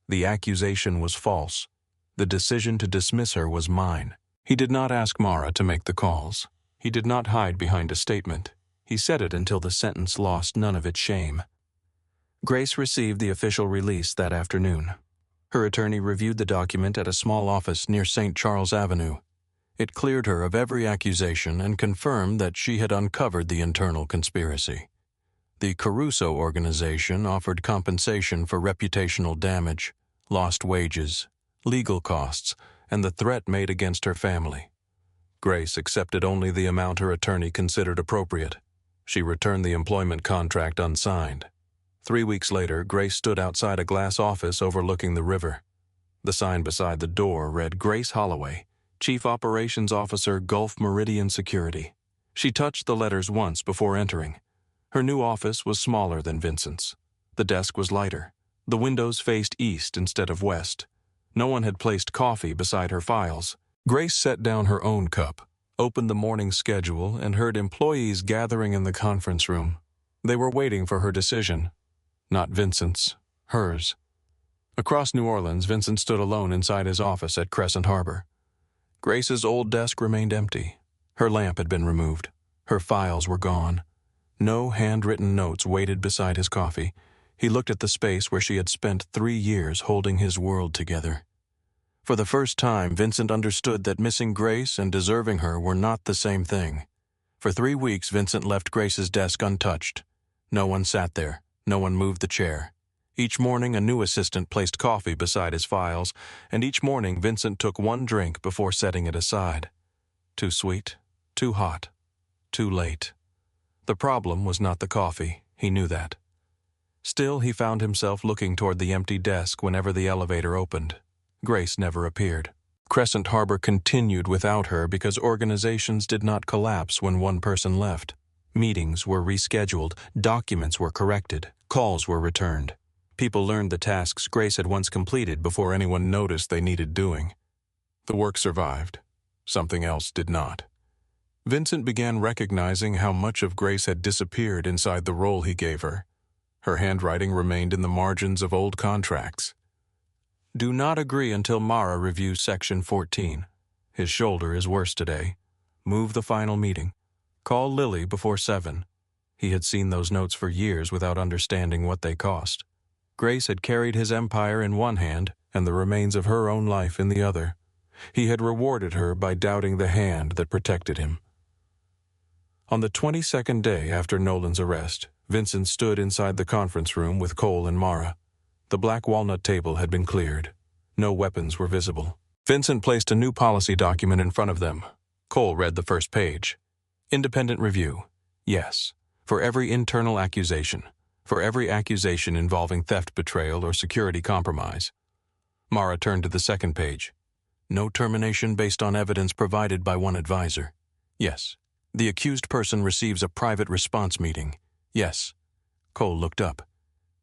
The accusation was false. The decision to dismiss her was mine. He did not ask Mara to make the calls. He did not hide behind a statement. He said it until the sentence lost none of its shame. Grace received the official release that afternoon. Her attorney reviewed the document at a small office near St. Charles Avenue. It cleared her of every accusation and confirmed that she had uncovered the internal conspiracy. The Caruso organization offered compensation for reputational damage, lost wages, legal costs, and the threat made against her family. Grace accepted only the amount her attorney considered appropriate. She returned the employment contract unsigned. 3 weeks later, Grace stood outside a glass office overlooking the river. The sign beside the door read Grace Holloway, Chief Operations Officer, Gulf Meridian Security. She touched the letters once before entering. Her new office was smaller than Vincent's. The desk was lighter. The windows faced east instead of west. No one had placed coffee beside her files. Grace set down her own cup, opened the morning schedule, and heard employees gathering in the conference room. They were waiting for her decision. Not Vincent's, hers. Across New Orleans, Vincent stood alone inside his office at Crescent Harbor. Grace's old desk remained empty. Her lamp had been removed. Her files were gone. No handwritten notes waited beside his coffee. He looked at the space where she had spent 3 years holding his world together. For the first time, Vincent understood that missing Grace and deserving her were not the same thing. For 3 weeks, Vincent left Grace's desk untouched. No one sat there. No one moved the chair. Each morning, a new assistant placed coffee beside his files, and each morning Vincent took one drink before setting it aside. Too sweet, too hot, too late. The problem was not the coffee, he knew that. Still, he found himself looking toward the empty desk whenever the elevator opened. Grace never appeared. Crescent Harbor continued without her because organizations did not collapse when one person left. Meetings were rescheduled, documents were corrected, calls were returned. People learned the tasks Grace had once completed before anyone noticed they needed doing. The work survived. Something else did not. Vincent began recognizing how much of Grace had disappeared inside the role he gave her. Her handwriting remained in the margins of old contracts. Do not agree until Mara reviews Section 14. His shoulder is worse today. Move the final meeting. Call Lily before 7. He had seen those notes for years without understanding what they cost. Grace had carried his empire in one hand and the remains of her own life in the other. He had rewarded her by doubting the hand that protected him. On the 22nd day after Nolan's arrest, Vincent stood inside the conference room with Cole and Mara. The black walnut table had been cleared. No weapons were visible. Vincent placed a new policy document in front of them. Cole read the first page. Independent review. Yes. For every internal accusation. For every accusation involving theft, betrayal, or security compromise. Mara turned to the second page. No termination based on evidence provided by one advisor. Yes. The accused person receives a private response meeting. Yes. Cole looked up.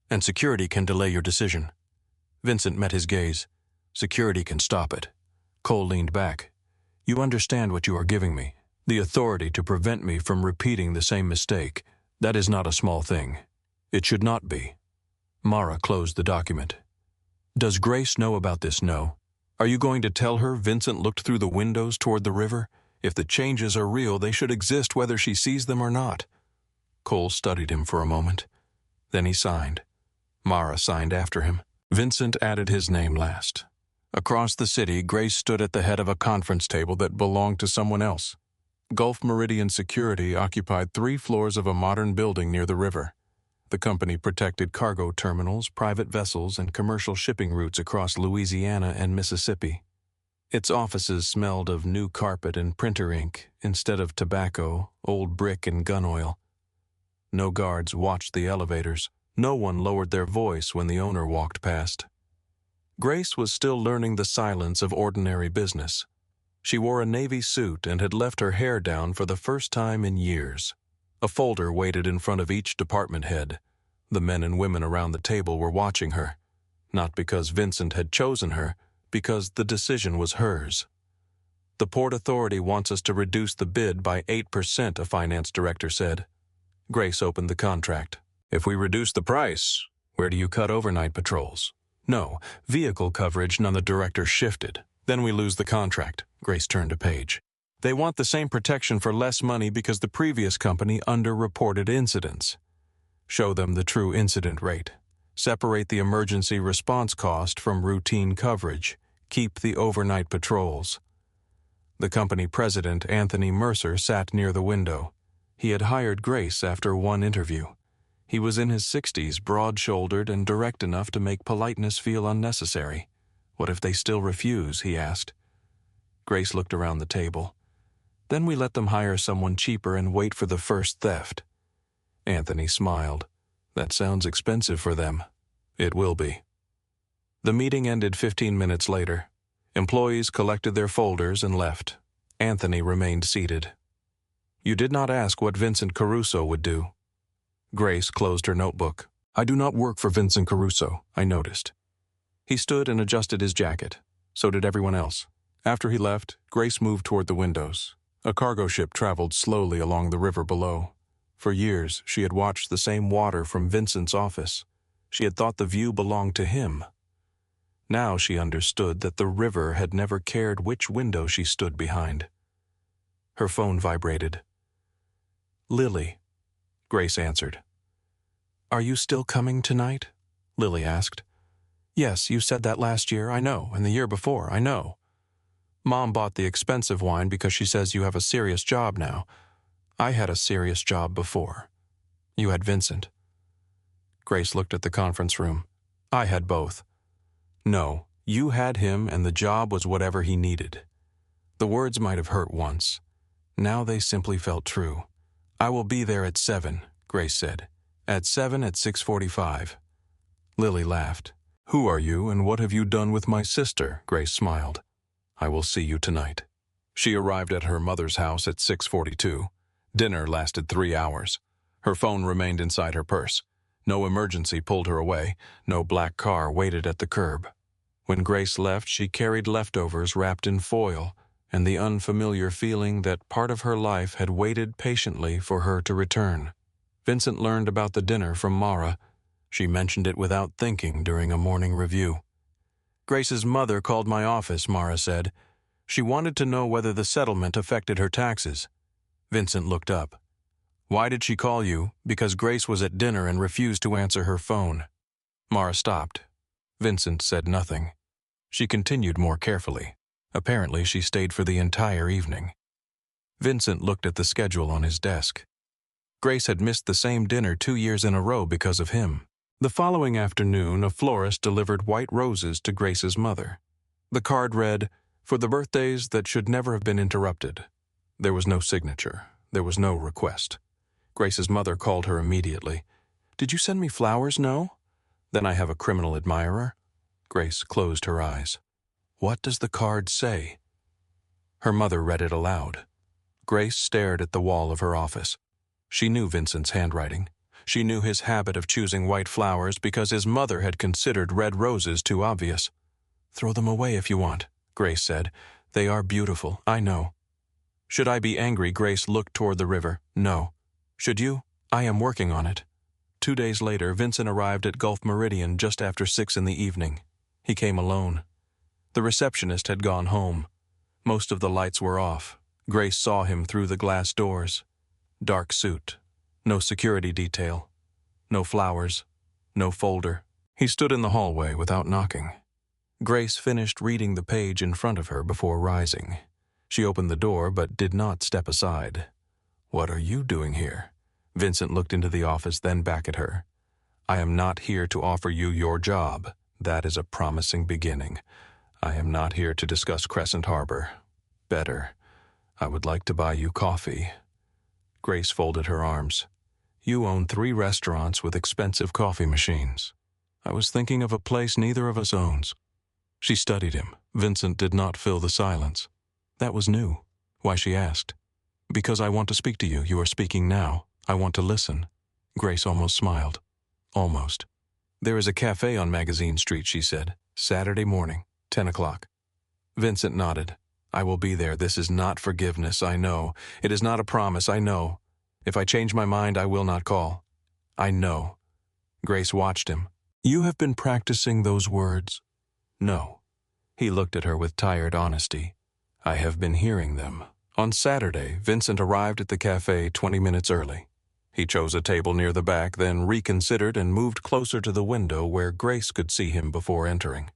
And security can delay your decision. Vincent met his gaze. Security can stop it. Cole leaned back. You understand what you are giving me. The authority to prevent me from repeating the same mistake. That is not a small thing. It should not be. Mara closed the document. Does Grace know about this? No. Are you going to tell her Vincent looked through the windows toward the river? If the changes are real, they should exist whether she sees them or not. Cole studied him for a moment. Then he signed. Mara signed after him. Vincent added his name last. Across the city, Grace stood at the head of a conference table that belonged to someone else. Gulf Meridian Security occupied 3 floors of a modern building near the river. The company protected cargo terminals, private vessels, and commercial shipping routes across Louisiana and Mississippi. Its offices smelled of new carpet and printer ink instead of tobacco, old brick, and gun oil. No guards watched the elevators. No one lowered their voice when the owner walked past. Grace was still learning the silence of ordinary business. She wore a navy suit and had left her hair down for the first time in years. A folder waited in front of each department head. The men and women around the table were watching her, not because Vincent had chosen her, because the decision was hers. The Port Authority wants us to reduce the bid by 8%, a finance director said. Grace opened the contract. If we reduce the price, where do you cut overnight patrols? No, vehicle coverage, none. The director shifted. Then we lose the contract. Grace turned a page. They want the same protection for less money because the previous company underreported incidents. Show them the true incident rate. Separate the emergency response cost from routine coverage. Keep the overnight patrols. The company president, Anthony Mercer, sat near the window. He had hired Grace after one interview. He was in his 60s, broad-shouldered and direct enough to make politeness feel unnecessary. What if they still refuse, he asked. Grace looked around the table. Then we let them hire someone cheaper and wait for the first theft. Anthony smiled. That sounds expensive for them. It will be. The meeting ended 15 minutes later. Employees collected their folders and left. Anthony remained seated. You did not ask what Vincent Caruso would do. Grace closed her notebook. I do not work for Vincent Caruso, I noticed. He stood and adjusted his jacket. So did everyone else. After he left, Grace moved toward the windows. A cargo ship traveled slowly along the river below. For years, she had watched the same water from Vincent's office. She had thought the view belonged to him. Now she understood that the river had never cared which window she stood behind. Her phone vibrated. Lily, Grace answered. Are you still coming tonight? Lily asked. Yes, you said that last year, I know, and the year before, I know. Mom bought the expensive wine because she says you have a serious job now. I had a serious job before. You had Vincent. Grace looked at the conference room. I had both. No, you had him and the job was whatever he needed. The words might have hurt once. Now they simply felt true. I will be there at 7, Grace said. At 7 at 6:45. Lily laughed. Who are you and what have you done with my sister? Grace smiled. I will see you tonight. She arrived at her mother's house at 6:42. Dinner lasted 3 hours. Her phone remained inside her purse. No emergency pulled her away. No black car waited at the curb. When Grace left, she carried leftovers wrapped in foil and the unfamiliar feeling that part of her life had waited patiently for her to return. Vincent learned about the dinner from Mara. She mentioned it without thinking during a morning review. Grace's mother called my office, Mara said. She wanted to know whether the settlement affected her taxes. Vincent looked up. Why did she call you? Because Grace was at dinner and refused to answer her phone. Mara stopped. Vincent said nothing. She continued more carefully. Apparently, she stayed for the entire evening. Vincent looked at the schedule on his desk. Grace had missed the same dinner 2 years in a row because of him. The following afternoon, a florist delivered white roses to Grace's mother. The card read, "For the birthdays that should never have been interrupted." There was no signature. There was no request. Grace's mother called her immediately. "Did you send me flowers? No? Then I have a criminal admirer." Grace closed her eyes. "What does the card say?" Her mother read it aloud. Grace stared at the wall of her office. She knew Vincent's handwriting. She knew his habit of choosing white flowers because his mother had considered red roses too obvious. "Throw them away if you want," Grace said. "They are beautiful, I know." Should I be angry? Grace looked toward the river. No. Should you? I am working on it. 2 days later, Vincent arrived at Gulf Meridian just after 6 in the evening. He came alone. The receptionist had gone home. Most of the lights were off. Grace saw him through the glass doors. Dark suit. No security detail. No flowers. No folder. He stood in the hallway without knocking. Grace finished reading the page in front of her before rising. She opened the door but did not step aside. "What are you doing here?" Vincent looked into the office, then back at her. "I am not here to offer you your job. That is a promising beginning. I am not here to discuss Crescent Harbor. Better, I would like to buy you coffee." Grace folded her arms. "You own 3 restaurants with expensive coffee machines. I was thinking of a place neither of us owns." She studied him. Vincent did not fill the silence. That was new. Why, she asked. "Because I want to speak to you. You are speaking now. I want to listen." Grace almost smiled. Almost. "There is a cafe on Magazine Street," she said. "Saturday morning, 10 o'clock. Vincent nodded. "I will be there. This is not forgiveness, I know. It is not a promise, I know. If I change my mind, I will not call. I know." Grace watched him. "You have been practicing those words?" "No." He looked at her with tired honesty. "I have been hearing them." On Saturday, Vincent arrived at the cafe 20 minutes early. He chose a table near the back, then reconsidered and moved closer to the window where Grace could see him before entering.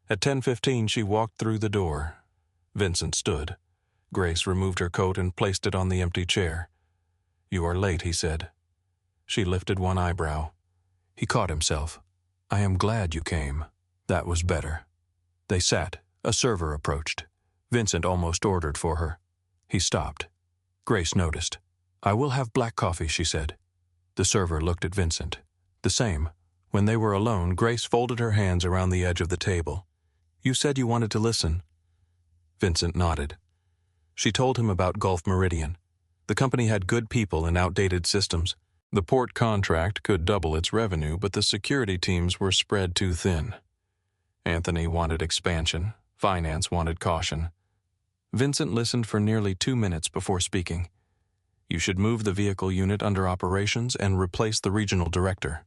At 10:15, she walked through the door. Vincent stood. Grace removed her coat and placed it on the empty chair. "You are late," he said. She lifted one eyebrow. He caught himself. "I am glad you came." That was better. They sat. A server approached. Vincent almost ordered for her. He stopped. Grace noticed. "I will have black coffee," she said. The server looked at Vincent. The same. When they were alone, Grace folded her hands around the edge of the table. "You said you wanted to listen." Vincent nodded. She told him about Gulf Meridian. The company had good people and outdated systems. The port contract could double its revenue, but the security teams were spread too thin. Anthony wanted expansion. Finance wanted caution. Vincent listened for nearly 2 minutes before speaking. "You should move the vehicle unit under operations and replace the regional director."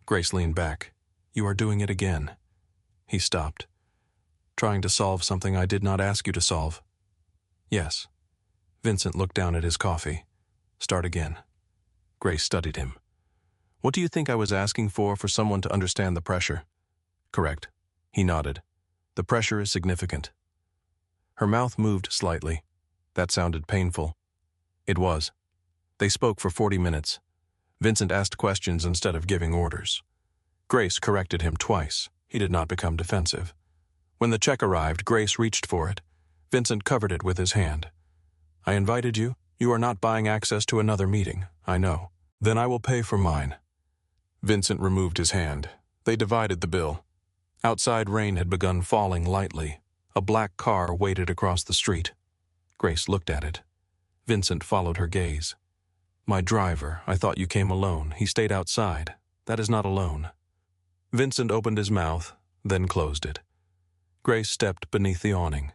Grace leaned back. "You are doing it again." He stopped. "Trying to solve something I did not ask you to solve." "Yes." Vincent looked down at his coffee. "Start again." Grace studied him. "What do you think I was asking for someone to understand the pressure?" "Correct." He nodded. "The pressure is significant." Her mouth moved slightly. That sounded painful. It was. They spoke for 40 minutes. Vincent asked questions instead of giving orders. Grace corrected him twice. He did not become defensive. When the check arrived, Grace reached for it. Vincent covered it with his hand. "I invited you. You are not buying access to another meeting, I know. Then I will pay for mine." Vincent removed his hand. They divided the bill. Outside, rain had begun falling lightly. A black car waited across the street. Grace looked at it. Vincent followed her gaze. "My driver, I thought you came alone. He stayed outside. That is not alone." Vincent opened his mouth, then closed it. Grace stepped beneath the awning.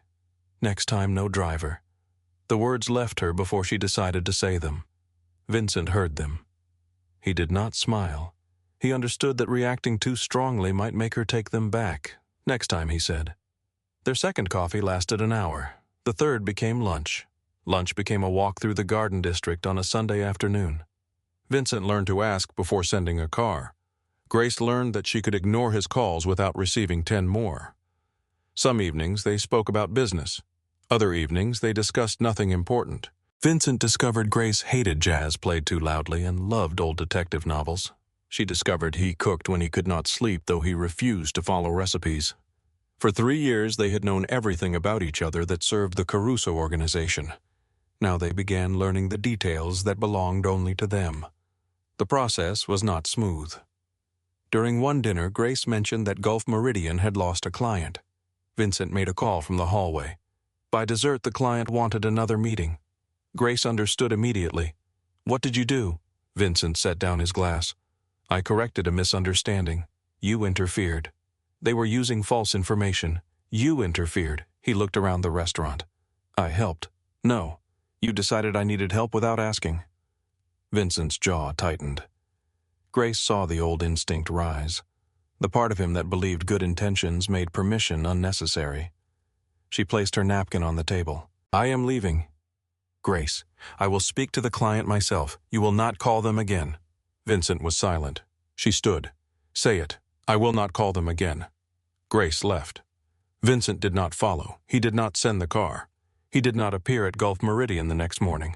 "Next time, no driver." The words left her before she decided to say them. Vincent heard them. He did not smile. He understood that reacting too strongly might make her take them back. "Next time," he said. Their second coffee lasted an hour. The third became lunch. Lunch became a walk through the Garden District on a Sunday afternoon. Vincent learned to ask before sending a car. Grace learned that she could ignore his calls without receiving 10 more. Some evenings they spoke about business. Other evenings they discussed nothing important. Vincent discovered Grace hated jazz played too loudly and loved old detective novels. She discovered he cooked when he could not sleep, though he refused to follow recipes. For 3 years they had known everything about each other that served the Caruso organization. Now they began learning the details that belonged only to them. The process was not smooth. During one dinner, Grace mentioned that Gulf Meridian had lost a client. Vincent made a call from the hallway. By dessert, the client wanted another meeting. Grace understood immediately. "What did you do?" Vincent set down his glass. "I corrected a misunderstanding. You interfered. They were using false information. You interfered." He looked around the restaurant. "I helped." "No. You decided I needed help without asking." Vincent's jaw tightened. Grace saw the old instinct rise. The part of him that believed good intentions made permission unnecessary. She placed her napkin on the table. "I am leaving." "Grace, I will speak to the client myself. You will not call them again." Vincent was silent. She stood. "Say it. I will not call them again." Grace left. Vincent did not follow. He did not send the car. He did not appear at Gulf Meridian the next morning.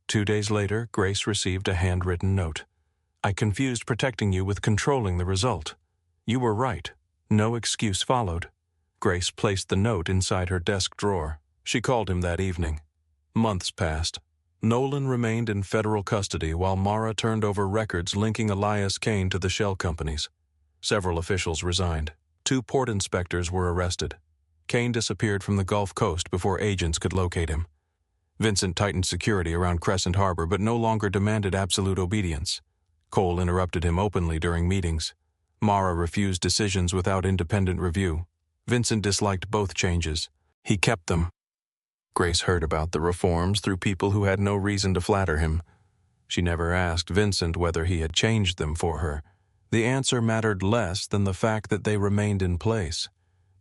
2 days later, Grace received a handwritten note. "I confused protecting you with controlling the result. You were right. No excuse followed." Grace placed the note inside her desk drawer. She called him that evening. Months passed. Nolan remained in federal custody while Mara turned over records linking Elias Kane to the shell companies. Several officials resigned. 2 port inspectors were arrested. Kane disappeared from the Gulf Coast before agents could locate him. Vincent tightened security around Crescent Harbor but no longer demanded absolute obedience. Cole interrupted him openly during meetings. Mara refused decisions without independent review. Vincent disliked both changes. He kept them. Grace heard about the reforms through people who had no reason to flatter him. She never asked Vincent whether he had changed them for her. The answer mattered less than the fact that they remained in place.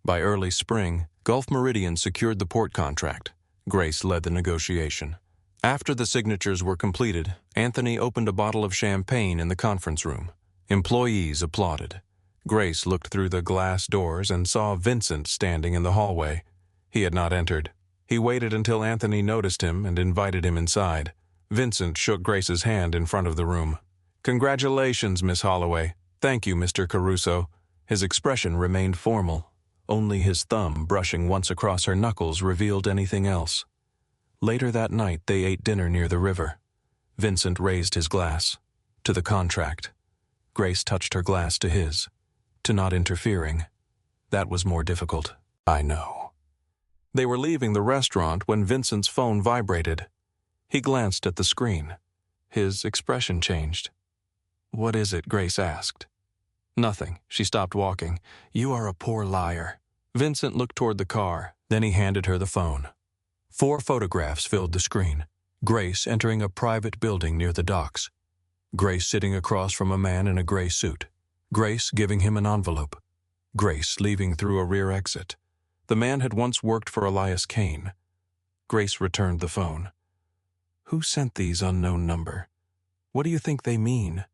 By early spring, Gulf Meridian secured the port contract. Grace led the negotiation. After the signatures were completed, Anthony opened a bottle of champagne in the conference room. Employees applauded. Grace looked through the glass doors and saw Vincent standing in the hallway. He had not entered. He waited until Anthony noticed him and invited him inside. Vincent shook Grace's hand in front of the room. "Congratulations, Miss Holloway. Thank you, Mr. Caruso." His expression remained formal. Only his thumb brushing once across her knuckles revealed anything else. Later that night, they ate dinner near the river. Vincent raised his glass. To the contract. Grace touched her glass to his. To not interfering. That was more difficult. "I know." They were leaving the restaurant when Vincent's phone vibrated. He glanced at the screen. His expression changed. "What is it?" Grace asked. "Nothing." She stopped walking. "You are a poor liar." Vincent looked toward the car. Then he handed her the phone. 4 photographs filled the screen. Grace entering a private building near the docks. Grace sitting across from a man in a gray suit. Grace giving him an envelope. Grace leaving through a rear exit. The man had once worked for Elias Kane. Grace returned the phone. "Who sent these unknown number? What do you think they mean?"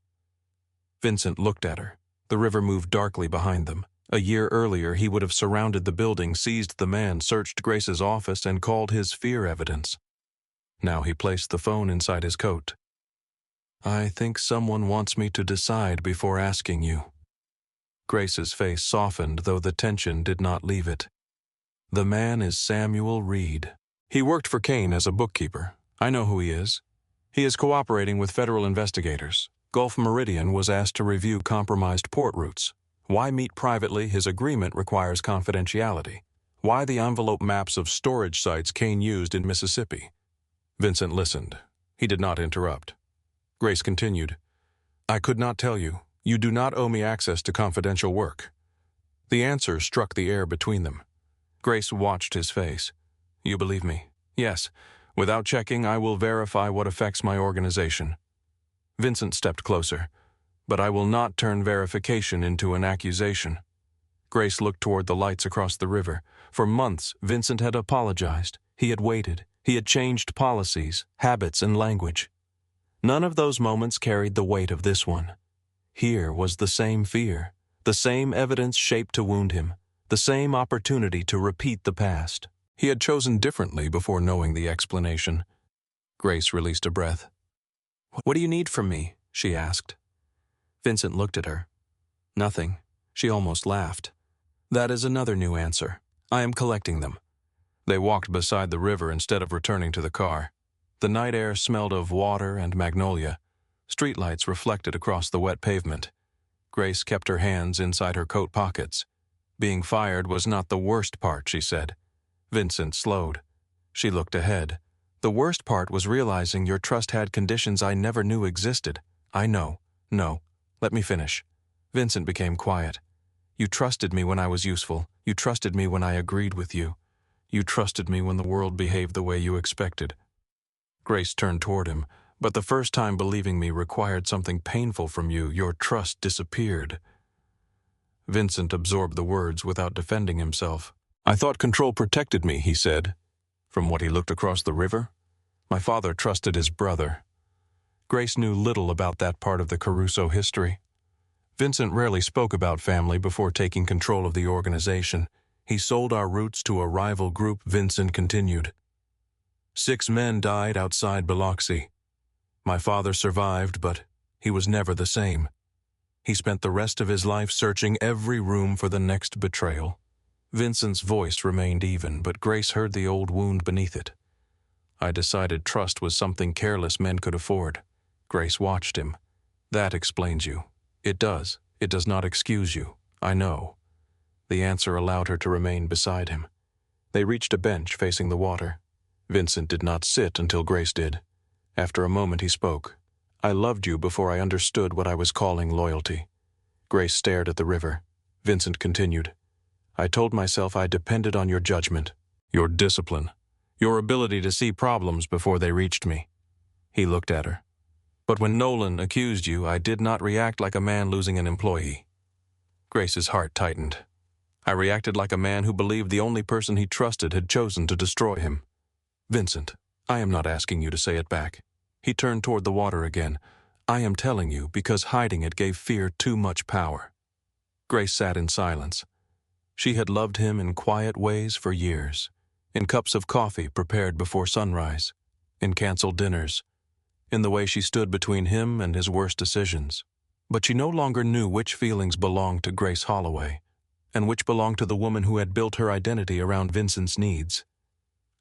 Vincent looked at her. The river moved darkly behind them. A year earlier, he would have surrounded the building, seized the man, searched Grace's office, and called his fear evidence. Now he placed the phone inside his coat. "I think someone wants me to decide before asking you." Grace's face softened, though the tension did not leave it. "The man is Samuel Reed. He worked for Kane as a bookkeeper. I know who he is. He is cooperating with federal investigators. Gulf Meridian was asked to review compromised port routes. Why meet privately? His agreement requires confidentiality. Why the envelope maps of storage sites Kane used in Mississippi?" Vincent listened. He did not interrupt. Grace continued. "I could not tell you. You do not owe me access to confidential work." The answer struck the air between them. Grace watched his face. "You believe me?" "Yes. Without checking, I will verify what affects my organization." Vincent stepped closer. "But I will not turn verification into an accusation." Grace looked toward the lights across the river. For months, Vincent had apologized. He had waited. He had changed policies, habits, and language. None of those moments carried the weight of this one. Here was the same fear, the same evidence shaped to wound him, the same opportunity to repeat the past. He had chosen differently before knowing the explanation. Grace released a breath. "What do you need from me?" she asked. Vincent looked at her. "Nothing." She almost laughed. "That is another new answer. I am collecting them." They walked beside the river instead of returning to the car. The night air smelled of water and magnolia. Streetlights reflected across the wet pavement. Grace kept her hands inside her coat pockets. Being fired was not the worst part, she said. Vincent slowed. She looked ahead. "The worst part was realizing your trust had conditions I never knew existed. I know. No. Let me finish." Vincent became quiet. "You trusted me when I was useful. You trusted me when I agreed with you. You trusted me when the world behaved the way you expected." Grace turned toward him. "But the first time believing me required something painful from you. Your trust disappeared." Vincent absorbed the words without defending himself. "I thought control protected me," he said. From what he looked across the river? "My father trusted his brother." Grace knew little about that part of the Caruso history. Vincent rarely spoke about family before taking control of the organization. "He sold our roots to a rival group," Vincent continued. 6 men died outside Biloxi. My father survived, but he was never the same. He spent the rest of his life searching every room for the next betrayal. Vincent's voice remained even, but Grace heard the old wound beneath it. "I decided trust was something careless men could afford." Grace watched him. "That explains you." "It does. It does not excuse you. I know." The answer allowed her to remain beside him. They reached a bench facing the water. Vincent did not sit until Grace did. After a moment he spoke. "I loved you before I understood what I was calling loyalty." Grace stared at the river. Vincent continued. "I told myself I depended on your judgment, your discipline, your ability to see problems before they reached me." He looked at her. "But when Nolan accused you, I did not react like a man losing an employee." Grace's heart tightened. "I reacted like a man who believed the only person he trusted had chosen to destroy him." "Vincent, I am not asking you to say it back." He turned toward the water again. "I am telling you because hiding it gave fear too much power." Grace sat in silence. She had loved him in quiet ways for years, in cups of coffee prepared before sunrise, in canceled dinners, in the way she stood between him and his worst decisions. But she no longer knew which feelings belonged to Grace Holloway, and which belonged to the woman who had built her identity around Vincent's needs.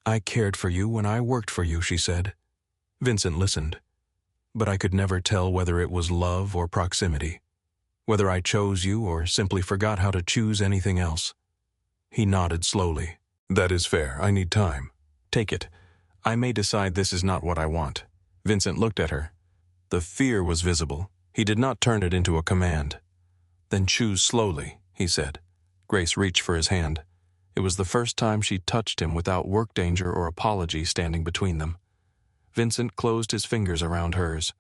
"I cared for you when I worked for you," she said. Vincent listened. "But I could never tell whether it was love or proximity, whether I chose you or simply forgot how to choose anything else." He nodded slowly. "That is fair. I need time." "Take it. I may decide this is not what I want." Vincent looked at her. The fear was visible. He did not turn it into a command. "Then choose slowly," he said. Grace reached for his hand. It was the first time she touched him without work danger or apology standing between them. Vincent closed his fingers around hers.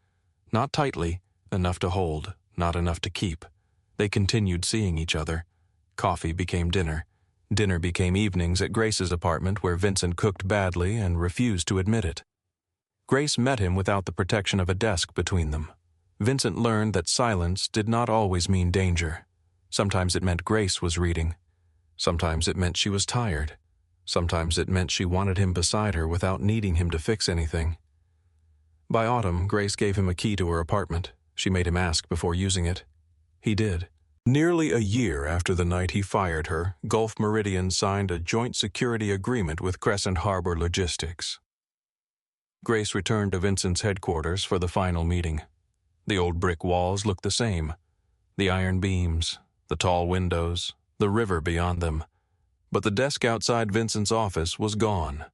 Not tightly, enough to hold, not enough to keep. They continued seeing each other. Coffee became dinner. Dinner became evenings at Grace's apartment, where Vincent cooked badly and refused to admit it. Grace met him without the protection of a desk between them. Vincent learned that silence did not always mean danger. Sometimes it meant Grace was reading. Sometimes it meant she was tired. Sometimes it meant she wanted him beside her without needing him to fix anything. By autumn, Grace gave him a key to her apartment. She made him ask before using it. He did. Nearly a year after the night he fired her, Gulf Meridian signed a joint security agreement with Crescent Harbor Logistics. Grace returned to Vincent's headquarters for the final meeting. The old brick walls looked the same. The iron beams, the tall windows, the river beyond them. But the desk outside Vincent's office was gone.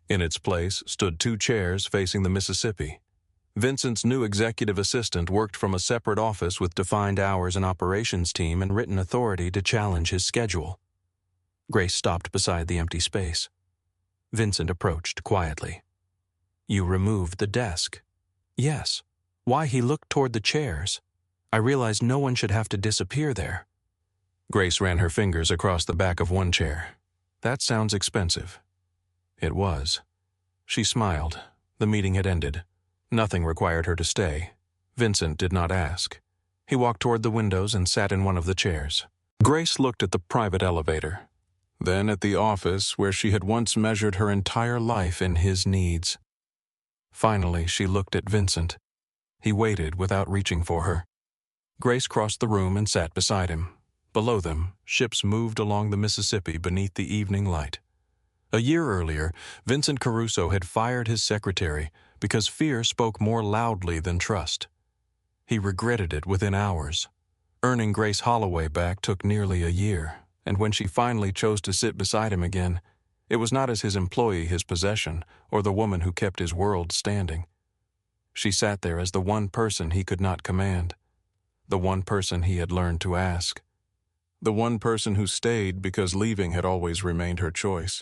In its place stood 2 chairs facing the Mississippi. Vincent's new executive assistant worked from a separate office with defined hours and operations team and written authority to challenge his schedule. Grace stopped beside the empty space. Vincent approached quietly. "You removed the desk." "Yes." Why he looked toward the chairs. I realized no one should have to disappear there. Grace ran her fingers across the back of one chair. "That sounds expensive." It was. She smiled. The meeting had ended. Nothing required her to stay. Vincent did not ask. He walked toward the windows and sat in one of the chairs. Grace looked at the private elevator, then at the office where she had once measured her entire life in his needs. Finally, she looked at Vincent. He waited without reaching for her. Grace crossed the room and sat beside him. Below them, ships moved along the Mississippi beneath the evening light. A year earlier, Vincent Caruso had fired his secretary because fear spoke more loudly than trust. He regretted it within hours. Earning Grace Holloway back took nearly a year, and when she finally chose to sit beside him again, it was not as his employee, his possession, or the woman who kept his world standing. She sat there as the one person he could not command, the one person he had learned to ask, the one person who stayed because leaving had always remained her choice.